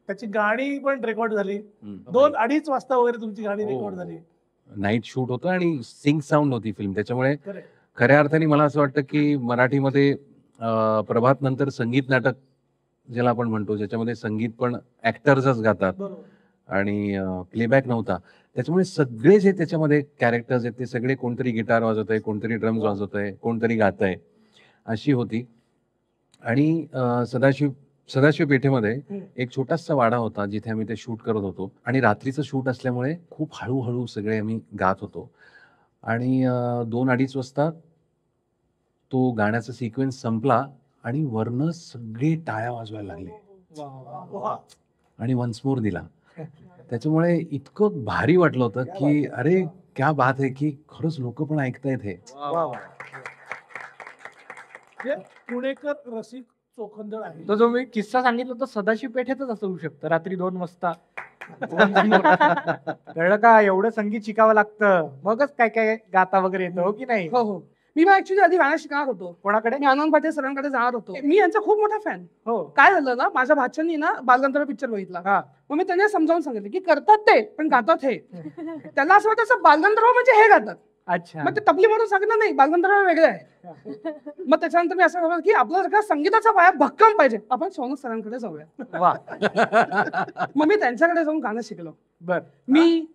त्याची गाणी पण रेकॉर्ड झाली. 2-2:30 वाजता वगैरे तुमची गाणी रेकॉर्ड झाली. नाईट शूट होतं आणि सिंग साऊंड होती फिल्म. त्याच्यामुळे खऱ्या अर्थाने मला असं वाटतं की मराठीमध्ये प्रभात नंतर संगीत नाटक ज्याला आपण म्हणतो ज्याच्यामध्ये संगीत पण ऍक्टर्सच गातात आणि प्लेबॅक नव्हता. त्याच्यामुळे सगळे जे त्याच्यामध्ये कॅरेक्टर्स आहेत ते सगळे कोणतरी गिटार वाजवत आहे, कोणतरी ड्रम्स वाजवत आहे, कोणतरी गात आहे अशी होती. आणि सदाशिव पेठेमध्ये एक छोटासा वाडा होता जिथे आम्ही ते शूट करत होतो आणि रात्रीचं शूट असल्यामुळे खूप हळूहळू सगळे आम्ही गात होतो आणि 2-2:30 वाजता तो गाण्याचा सिक्वेन्स संपला आणि वरनं सगळे टाळ्या वाजवायला लागले आणि वन्स मोर दिला. त्याच्यामुळे इतकं भारी वाटलं होतं की अरे क्या बात आहे की खरंच लोक पण ऐकतायत हे. पुणेकर रसिक चोखंदळ आहे. तो जो मी किस्सा सांगितला तो सदाशिव पेठेतच असं होऊ शकतं. रात्री 2 वाजता कळलं का? एवढं संगीत शिकावं लागतं मगच काय काय गाता वगैरे येतं. हो की नाही? हो हो. मी ऍक्च्युली आधी गाणं शिकणार होतो. कोणाकडे? मी आनंद पाटील सरांकडे जाणार होतो. मी यांचा खूप मोठा फॅन. हो. काय झालं ना माझ्या भाच्यानी ना बालगंधर्व पिक्चर बघितला. मग मी त्यांना समजावून सांगितलं की करतात ते पण गातात हे. त्याला असं वाटायचं बालगंधर्व म्हणजे हे गातात. अच्छा. मग ते तबली म्हणून सांगितलं नाही बालगंधर्व वेगळे आहे. मग त्याच्यानंतर मी असं म्हटलं की आपला संगीताचा पाया भक्कम पाहिजे आपण सोनू सरांकडे जाऊया. वा. मग मी त्यांच्याकडे जाऊन गाणं शिकलो. बर. मी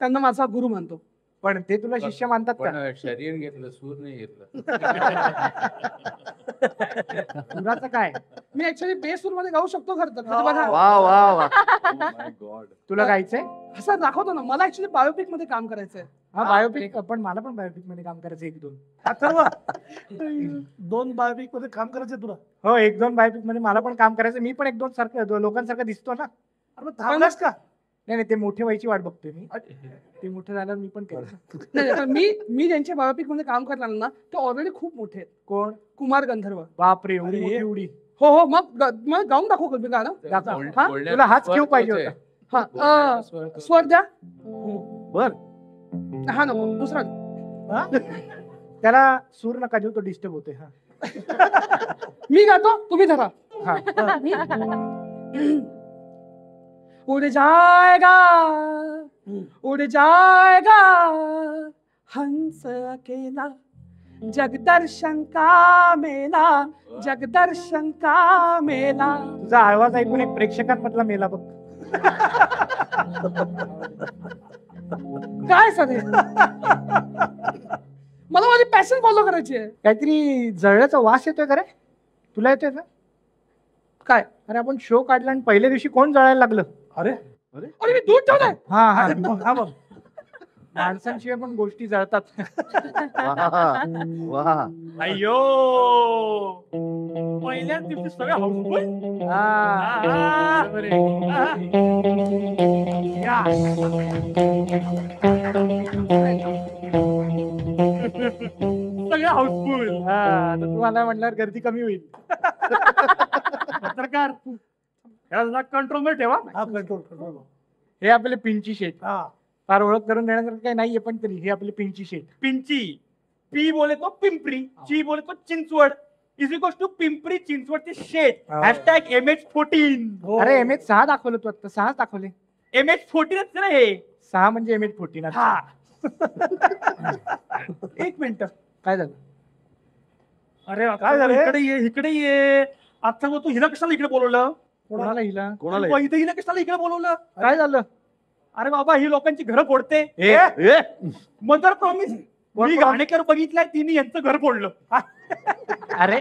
त्यांना माझा गुरु मानतो. पण ते तुला शिष्य मानतात का? पण शरीर घेतलं, सूर नाही घेतलं. सुराचं काय? मी ऍक्च्युअली बेसूर मध्ये गाऊ शकतो खरं तर. म्हणजे बघा, वा वा वा. तुला गायचंय? असं दाखवतो ना, मला ऍक्च्युली बायोपिक मध्ये काम करायचंय. हा बायोपिक, पण मला पण बायोपिक मध्ये काम करायचं 1-2. अथर्व 2 बायोपिक मध्ये काम करायचं तुला? हो 1-2 बायोपिक मध्ये मला पण काम करायचं. मी पण 1-2 सारखं लोकांसारखं दिसतो ना. अरे मग थांबलास का? नाही ते मोठे व्हायची वाट बघतोय मी. ते मोठे झाल्यावर मी पण केलं. नाही, पण मी ज्यांच्या बायोपिक मध्ये काम करणार ना ते ऑलरेडी खूप मोठे आहेत. कोण? कुमार गंधर्व. बापरे, एवढी मोठी उडी. हो हो, मग गाऊन दाखवू का मी गाणं? हा? तुला हाच क्यू पाहिजे होता. हा, स्वर द्या. बर. हा नको, दुसरा. त्याला सूर नका देऊ, तो डिस्टर्ब होतोय. हा मी गातो, तुम्ही धरा. हा. उड़ जाएगा उड़ जाएगा हंस अकेला जगदर्शन का मेला जगदर्शन का मेला. तुझा आवाज ऐकून एक प्रेक्षकांमधला मेला बघ. काय सर हे? मला माझी पॅशन फॉलो करायची आहे. काहीतरी जळल्याचा वास येतोय का रे? तुला येतोय का? काय? अरे आपण शो काढला आणि पहिल्या दिवशी कोण जळायला लागलं? अरे अरे मी दूध ठेवलंय. हा हा हा बघ, माणसांशिवाय पण गोष्टी जळतात. वा. अय्यो, पहिल्याच दिवशी सगळं हाऊसफुल. सगळं हाऊसफुल. आता तुम्हाला म्हटल्यावर गर्दी कमी होईल. पत्रकार कंट्रोल मध्ये ठेवा. कंट्रोल. हे आपले पिंची शेट. हा, फार ओळख करून देण्यासारखं काही नाहीये, पण तरी हे आपले पिंची शेट. पिंची, पी बोले तो पिंपरी, ची बोले तो Chinchwad, is equal to Pimpri चिंचवडचे शेट. Hashtag MH14. अरे MH6 दाखवलं तू आता. 6 दाखवले. MH14 ना हे. 6 म्हणजे MH14. हा. एक मिनिट. काय झालं? अरे काय झालं? इकडे ये. आता तू हिला कशाला इकडे बोलवलं? कोणाला हिला? हिला कशाला इकडे बोलवलं? काय झालं? अरे बाबा, ही लोकांची घरं फोडते. Mother promise. मी घाणेकर बघितलंय, तिने यांचं घर फोडलं. अरे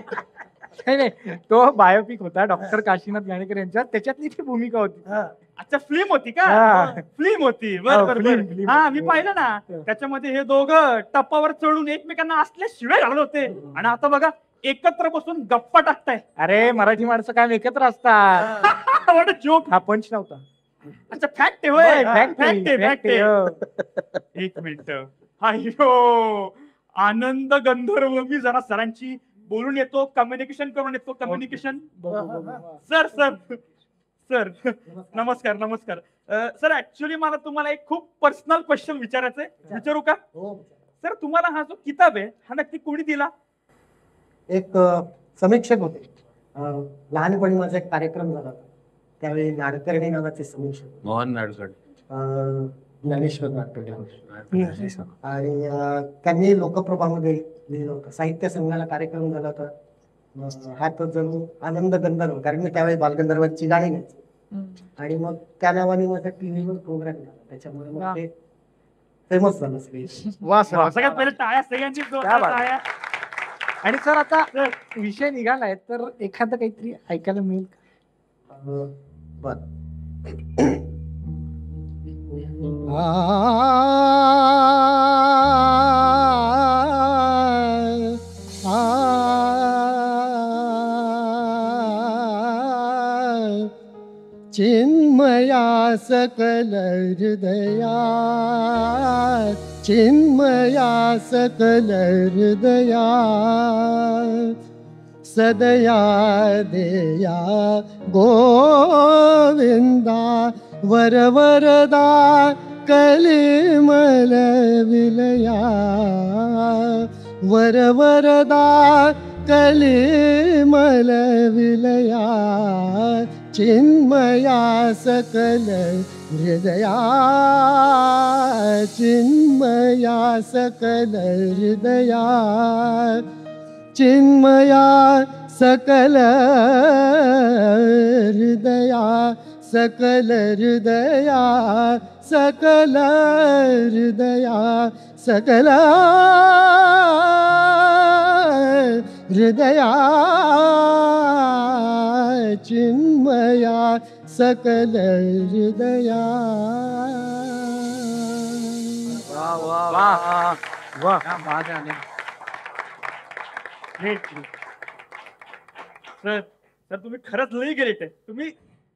नाही, तो बायोपिक होता डॉक्टर काशीनाथ घाणेकर यांच्या, त्याच्यातली ती भूमिका होती. अच्छा, फिल्म होती का? फिल्म होती. बरोबर. हा, मी पाहिलं ना. त्याच्यामध्ये हे दोघं टप्पावर चढून एकमेकांना असल्या शिवाय घालत होते, आणि आता बघा एकत्र बसून गप्पा टाकताय. अरे मराठी माणसं काय एकत्र असतात. जोक. हा पंच नव्हता. अच्छा, फॅक्ट आहे. फॅक्ट. एक मिनिट. अय्यो, आनंद गंधर्व. मी जरा सरांची बोलून येतो, कम्युनिकेशन करून येतो. कम्युनिकेशन. सर नमस्कार. सर ऍक्च्युली मला तुम्हाला एक खूप पर्सनल क्वेश्चन विचारायचंय. विचारू का? सर, तुम्हाला हा जो किताब आहे हा नक्की कोणी दिला? एक समीक्षक होते. लहानपणी माझा एक कार्यक्रम झाला होता, त्यावेळी नाडकर्णी नावाचे समीक्षक. मोहन नाडकर्णी. ज्ञानेश्वर नाडकर्णी. आणि त्यांनी लोकप्रभामध्ये लिहिलं होतं. साहित्य संघाला कार्यक्रम झाला होता. हा तो जणू आनंद गंधर्व, कारण मी त्यावेळी बालगंधर्वांची गाणी गायचो. आणि मग त्या नावाने माझ्या टीव्हीवर प्रोग्राम झाला, त्याच्यामुळे मग ते फेमस झालं सगळे. सगळ्यात पहिले टाळ्या सगळ्यांची. आणि सर आता विषय निघालाय तर एखादं काहीतरी ऐकायला मिळेल का? बर. चिन्मया सकल हृदया, चिन्मया सकल हृदया, सदया देया गोविंदा, वरवरदा कलिमल विलया, वरवरदा कलिमल विलया, चिन्मया सकल हृदया, चिन्मया सकल हृदया, चिन्मया सकल हृदया, सकल हृदया, सकल हृदया, सकल हृदया चिन्मया सकल हृदया. सर तुम्ही खरंच लई ग्रेट आहे, तुम्ही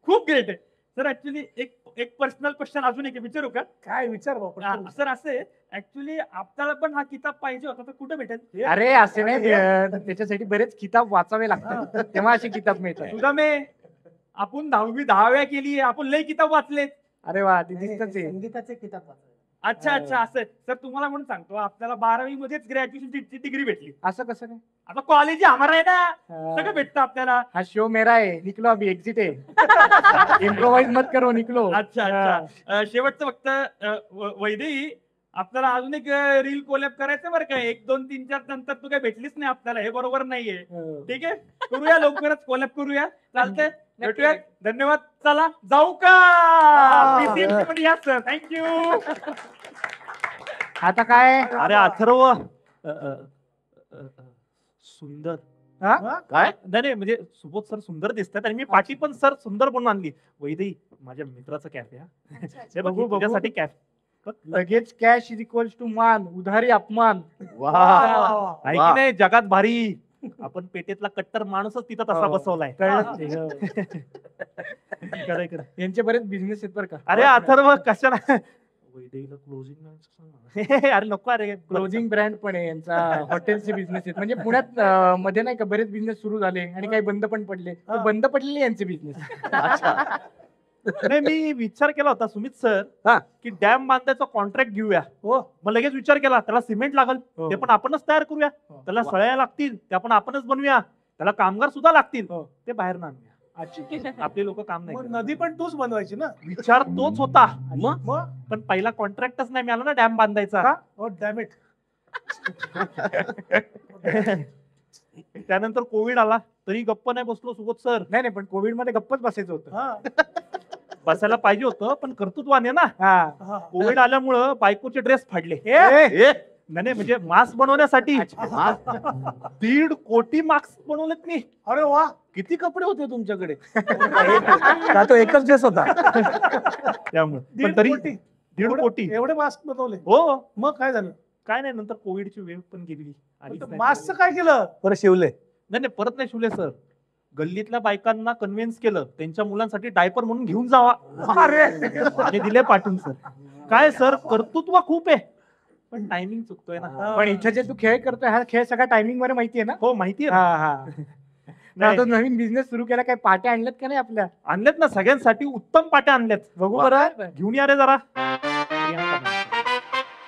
खूप ग्रेट आहे सर. ऍक्च्युली एक पर्सनल क्वेश्चन अजून एक विचारू का? काय विचार बाबा. सर असे ऍक्च्युली आपल्याला पण हा किताब पाहिजे होता तर कुठे भेटेल? अरे असे नाही, त्याच्यासाठी बरेच किताब वाचावे लागतात तेव्हा असे किताब मिळतात. तुझा मे आपण 10वी केली, आपण लई किताब वाचले. अरे वा, ते दिसतच आहे. संगीताचे किताब. अच्छा अच्छा, असं सर तुम्हाला म्हणून सांगतो, आपल्याला 12वी मध्येच ग्रॅज्युएशनची डिग्री भेटली. असं कसं काय? आता कॉलेज हमारा आहे ना, सगळं भेटतं आपल्याला. हा शो मेरा है, निकलो अभी, एक्झिट आहे. इम्प्रोवाइज मत करो, निकलो. अच्छा अच्छा. शेवटचं फक्त वैदेही, आपल्याला अजून एक रील कोलॅब करायचं बरं का. 1, 2, 3, 4 नंतर तू काय भेटलीच नाही आपल्याला, हे बरोबर नाहीये. ठीक आहे, करूया लवकरच कोलॅब करूया. चालतंय, भेटूया. धन्यवाद. चला जाऊ का? या सर, थँक्यू. आता काय? अरे अथर्व, सुंदर काय नाही म्हणजे सुबोध सर सुंदर दिसतात आणि मी पाठी पण सर सुंदर बनवून आणली. वैदेही माझ्या मित्राचं कॅफे. हे बघू बघूसाठी कॅफे. लगेच कॅश इज इक्वल्स टू मान, उधारी अपमान. आहे की नाही? जगात भारी. आपण पेटेतला कट्टर माणूसच तिथं तसा बसवलाय. यांचे बरेच बिझनेस आहेत बरं का. अरे अथर्व कशाला वैदेहीला क्लोजिंग? अरे नको, अरे क्लोजिंग ब्रँड पण आहे यांचा. हॉटेलचे बिझनेस आहेत, म्हणजे पुण्यात मध्ये नाही का बरेच बिझनेस सुरू झाले आणि काही बंद पण पडले. बंद पडलेले यांचे बिझनेस. नाही, मी विचार केला होता सुमित सर की डॅम बांधायचा कॉन्ट्रॅक्ट घेऊया. मग लगेच विचार केला, त्याला सिमेंट लागल, ते पण आपणच तयार करूया. त्याला सळ्या लागतील, त्या पण आपणच बनवूया. त्याला कामगार सुद्धा लागतील, ते बाहेर ना आणूया. आपले लोक काम नाही. नदी पण तूच बनवायची ना. विचार तोच होता. मग पण पहिला कॉन्ट्रॅक्टच नाही मिळाला ना डॅम बांधायचा. Dam it. त्यानंतर कोविड आला, तरी गप्प नाही बसलो सुबोध सर. नाही पण कोविड मध्ये गप्पच बसायचं होतं. बसायला पाहिजे होतं, पण कर्तृत्वाने ना. कोविड आल्यामुळं बायकोचे ड्रेस फाडले. नाही म्हणजे मास्क बनवण्यासाठी 1.5 कोटी मास्क बनवलेत मी. अरे वा, किती कपडे होते तुमच्याकडे? तो एकच ड्रेस होता. त्यामुळे पण तरी 1.5 कोटी एवढे मास्क बनवले. हो. मग काय झालं? काय नाही, नंतर कोविडची वेव्ह पण गेली. मास्कचं काय केलं? परत शिवले? नाही परत नाही शिवले सर. गल्लीतल्या बायकांना कन्व्हिन्स केलं, त्यांच्या मुलांसाठी डायपर म्हणून घेऊन जावा. आणि दिले पाठवून. सर काय सर, कर्तृत्व खूप आहे, पण टायमिंग चुकतोय ना. पण इथे जे तू खेळ करतोय, हा खेळ सगळा टायमिंग वर माहितीये ना? हो माहितीये. तो नवीन बिझनेस सुरू केला, काही पाट्या आणल्यात का नाही आपल्या? आणल्यात ना, सगळ्यांसाठी उत्तम पाट्या आणल्यात. बघू बरं, घेऊन या रे जरा.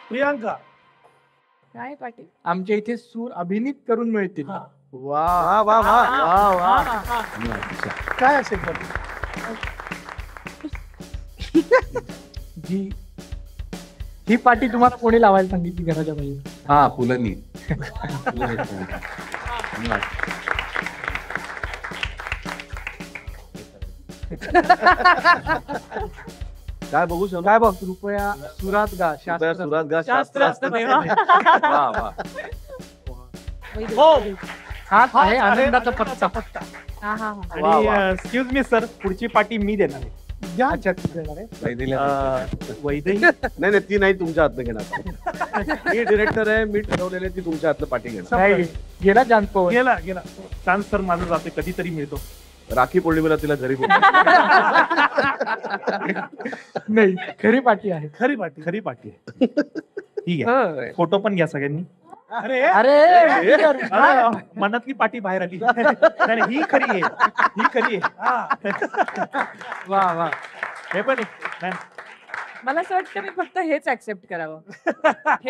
प्रियांका, काय पाटील? आमच्या इथे सूर अभिनीत करून मिळतील. वा वा वा वा वा. काय असेल? ही पाटी तुम्हाला कोणी लावायला सांगितली घराच्या बाहेर? हा, पुलनी. काय बघू शकतो? काय बघ, रुपया सुरात गा, सुरात गा, शास्त्र असतं तेव्हा. हा आहे आनंदाचा पत्ता. आणि एक्सक्यूज मी सर, पुढची पाटी मी देणार आहे. वैदेही नाही, ती नाही तुमच्या हातनं घेणार. मी डिरेक्टर आहे, मी ठरवलेले ती तुमच्या हातनं पाठी घेणार. गेला चान्स, गेला चान्स सर माझं जाते, कधीतरी मिळतो. राखी पौर्णिमेला तिला घरी नाही, खरी पाठी आहे. खरी पाठी आहे. ठीक आहे, फोटो पण घ्या सगळ्यांनी. अरे अरे मनातली पाठी बाहेर आली. नाही ही खरी आहे, ही खरी आहे. वा वा. हे पण मला असं वाटतं मी फक्त हेच ऍक्सेप्ट करावं.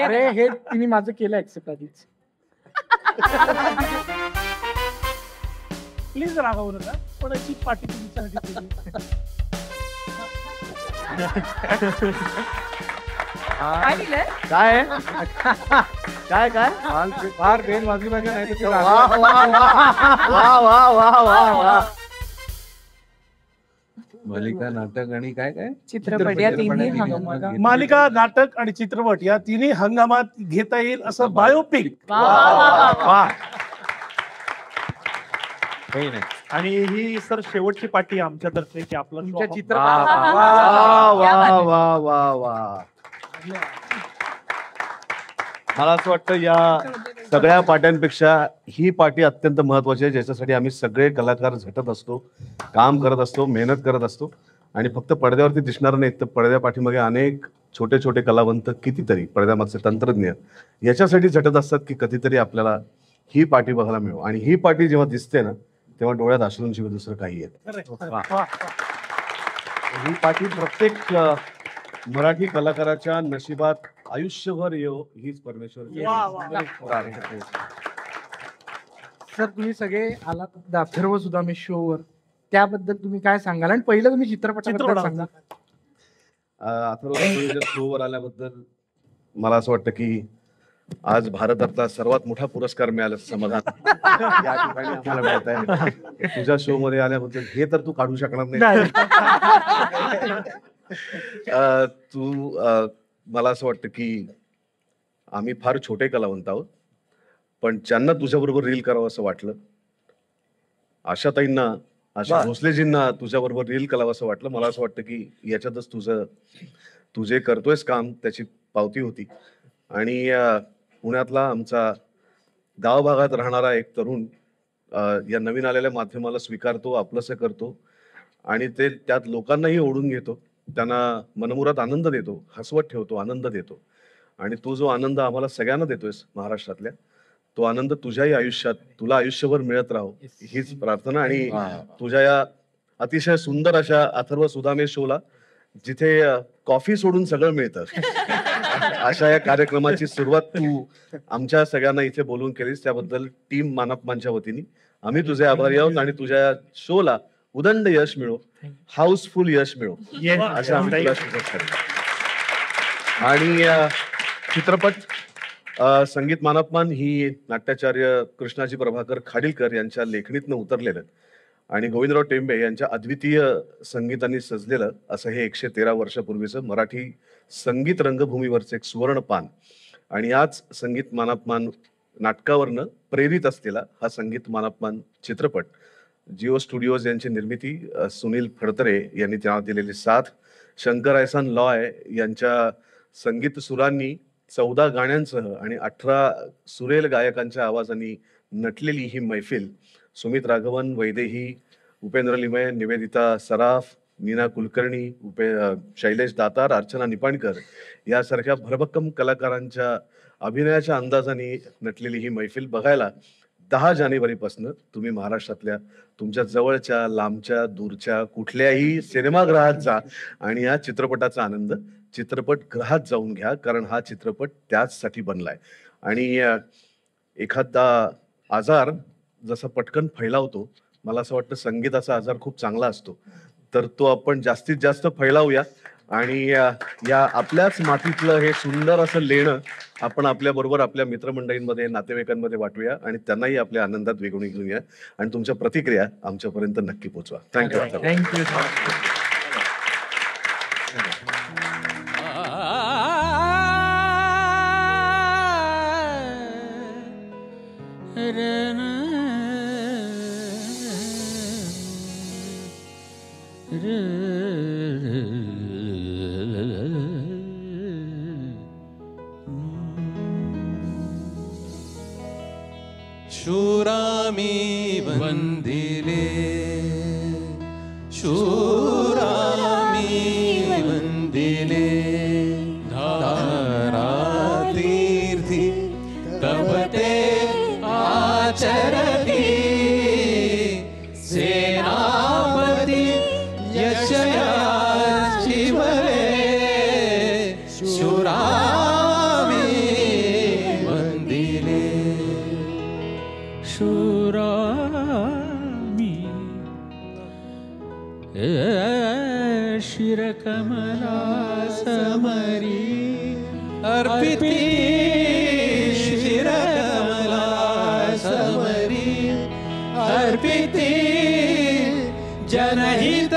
अरे हे तिने माझं केलं ऍक्सेप्ट आधीच. प्लीज रागावू नका, पण अशी पाठी तुमच्यासाठी. काय दिलंय? काय काय काय फार बेन वाजली पाहिजे, नाही तर वा वा वा वा वा वा वा. मालिका नाटक आणि काय काय चित्रपट या तिन्ही हंगामात. मालिका नाटक आणि चित्रपट या तिन्ही हंगामात घेता येईल असं बायोपिक. आणि ही सर शेवटची पार्टी आमच्यातर्फे की आपलं तुमच्या show- चित्रपट वा वा वा वा. मला असं वाटतं या सगळ्या पार्ट्यांपेक्षा ही पार्टी अत्यंत महत्वाची आहे, ज्याच्यासाठी आम्ही सगळे कलाकार झटत असतो, काम करत असतो, मेहनत करत असतो. आणि फक्त पडद्यावरती दिसणार नाहीत तर पडद्या पाठीमागे अनेक छोटे छोटे कलावंत, कितीतरी पडद्यामागचे तंत्रज्ञ याच्यासाठी झटत असतात की कधीतरी आपल्याला ही पार्टी बघायला मिळो. आणि ही पार्टी जेव्हा दिसते ना तेव्हा डोळ्यात अश्रूंशिवाय दुसरं काही येत. ही पार्टी प्रत्येक मराठी कलाकाराच्या नशिबात आयुष्यभर येऊ हीच परमेश्वर. सर तुम्ही सगळे आलात अथर्व सुदामे शोवर, त्याबद्दल तुम्ही काय सांगाल? आणि पहिलं तुम्ही चित्रपटाबद्दल सांगा. अथर्व शोवर आल्याबद्दल मला असं वाटतं की आज भारतातला सर्वात मोठा पुरस्कार मिळाला समाधान या ठिकाणी आम्हाला मिळत आहे. तुझ्या शो मध्ये आल्याबद्दल हे तर तू काढू शकणार नाही. मला असं वाटतं की आम्ही फार छोटे कलावंत आहोत, पण ज्यांना तुझ्याबरोबर रील करावं असं वाटलं, आशाताईंना, आशा भोसलेजींना तुझ्याबरोबर रील करावं असं वाटलं. मला असं वाटतं की याच्यातच तू जे करतोयस काम त्याची पावती होती. आणि पुण्यातला आमचा गावभागात राहणारा एक तरुण या नवीन आलेल्या माध्यमाला स्वीकारतो, आपलंसं करतो आणि ते त्यात लोकांनाही ओढून घेतो, त्यांना मनमुराद आनंद देतो, हसवत ठेवतो, आनंद देतो. आणि तो जो आनंद आम्हाला सगळ्यांना देतोयस महाराष्ट्रातल्या, तो आनंद तुझ्याही आयुष्यात तुला आयुष्यभर मिळत राहो हीच प्रार्थना. आणि तुझ्या या अतिशय सुंदर अशा अथर्व सुदामे शोला जिथे कॉफी सोडून सगळं मिळतं अशा या कार्यक्रमाची सुरुवात तू आमच्या सगळ्यांना इथे बोलून केलीस, त्याबद्दल टीम मानपमानच्या वतीने आम्ही तुझे आभारी आहोत. आणि तुझ्या शोला उदंड यश मिळो, हाऊसफुल यश मिळो असं आम्ही तुला शुभेच्छा देतो. आणि चित्रपट संगीत मानपमान ही नाट्याचार्य कृष्णाजी प्रभाकर खाडीलकर यांच्या लेखणीतनं उतरलेलं आणि गोविंदराव टेंबे यांच्या अद्वितीय संगीताने सजलेलं असं हे 113 वर्षापूर्वीचं मराठी संगीत रंगभूमीवरचं एक सुवर्ण पान. आणि आज संगीत मानपमान नाटकावरनं प्रेरित असलेला हा संगीत मानपमान चित्रपट जिओ स्टुडिओज यांची निर्मिती, सुनील फडतरे यांनी त्यांना दिलेली साथ, शंकर एहसान लॉय यांच्या संगीत सुरांनी 14 गाण्यांसह आणि 18 सुरेल गायकांच्या आवाजांनी नटलेली ही मैफिल सुमित राघवन, वैदेही, उपेंद्र लिमये, निवेदिता सराफ, नीना कुलकर्णी, शैलेश दातार, अर्चना निपाणकर यासारख्या भरभक्कम कलाकारांच्या अभिनयाच्या अंदाजाने नटलेली ही मैफिल बघायला 10 जानेवारीपासून तुम्ही महाराष्ट्रातल्या तुमच्या जवळच्या, लांबच्या, दूरच्या कुठल्याही सिनेमागृहात जा आणि या चित्रपटाचा आनंद चित्रपटगृहात जाऊन घ्या, कारण हा चित्रपट त्याचसाठी बनलाय. आणि एखादा आजार जसा पटकन फैलावतो, मला असं वाटतं संगीताचा आजार खूप चांगला असतो, तर तो आपण जास्तीत जास्त फैलावूया आणि या आपल्याच मातीतलं हे सुंदर असं लेणं आपण आपल्या बरोबर आपल्या मित्रमंडळींमध्ये, नातेवाईकांमध्ये वाटूया आणि त्यांनाही आपल्या आनंदात वेगळून घेऊया. आणि तुमच्या प्रतिक्रिया आमच्यापर्यंत नक्की पोहोचवा. थँक्यू. थँक्यू. शूरामी वंदिले, शूरामी वंदिले, धारातीर्थी तपते आचरती, सेनापती यशया शिवरे, शूरामी वंदिले, शूरामी शिरकमला समरी अर्पिती, शिरकमला समरी अर्पिती, जनहित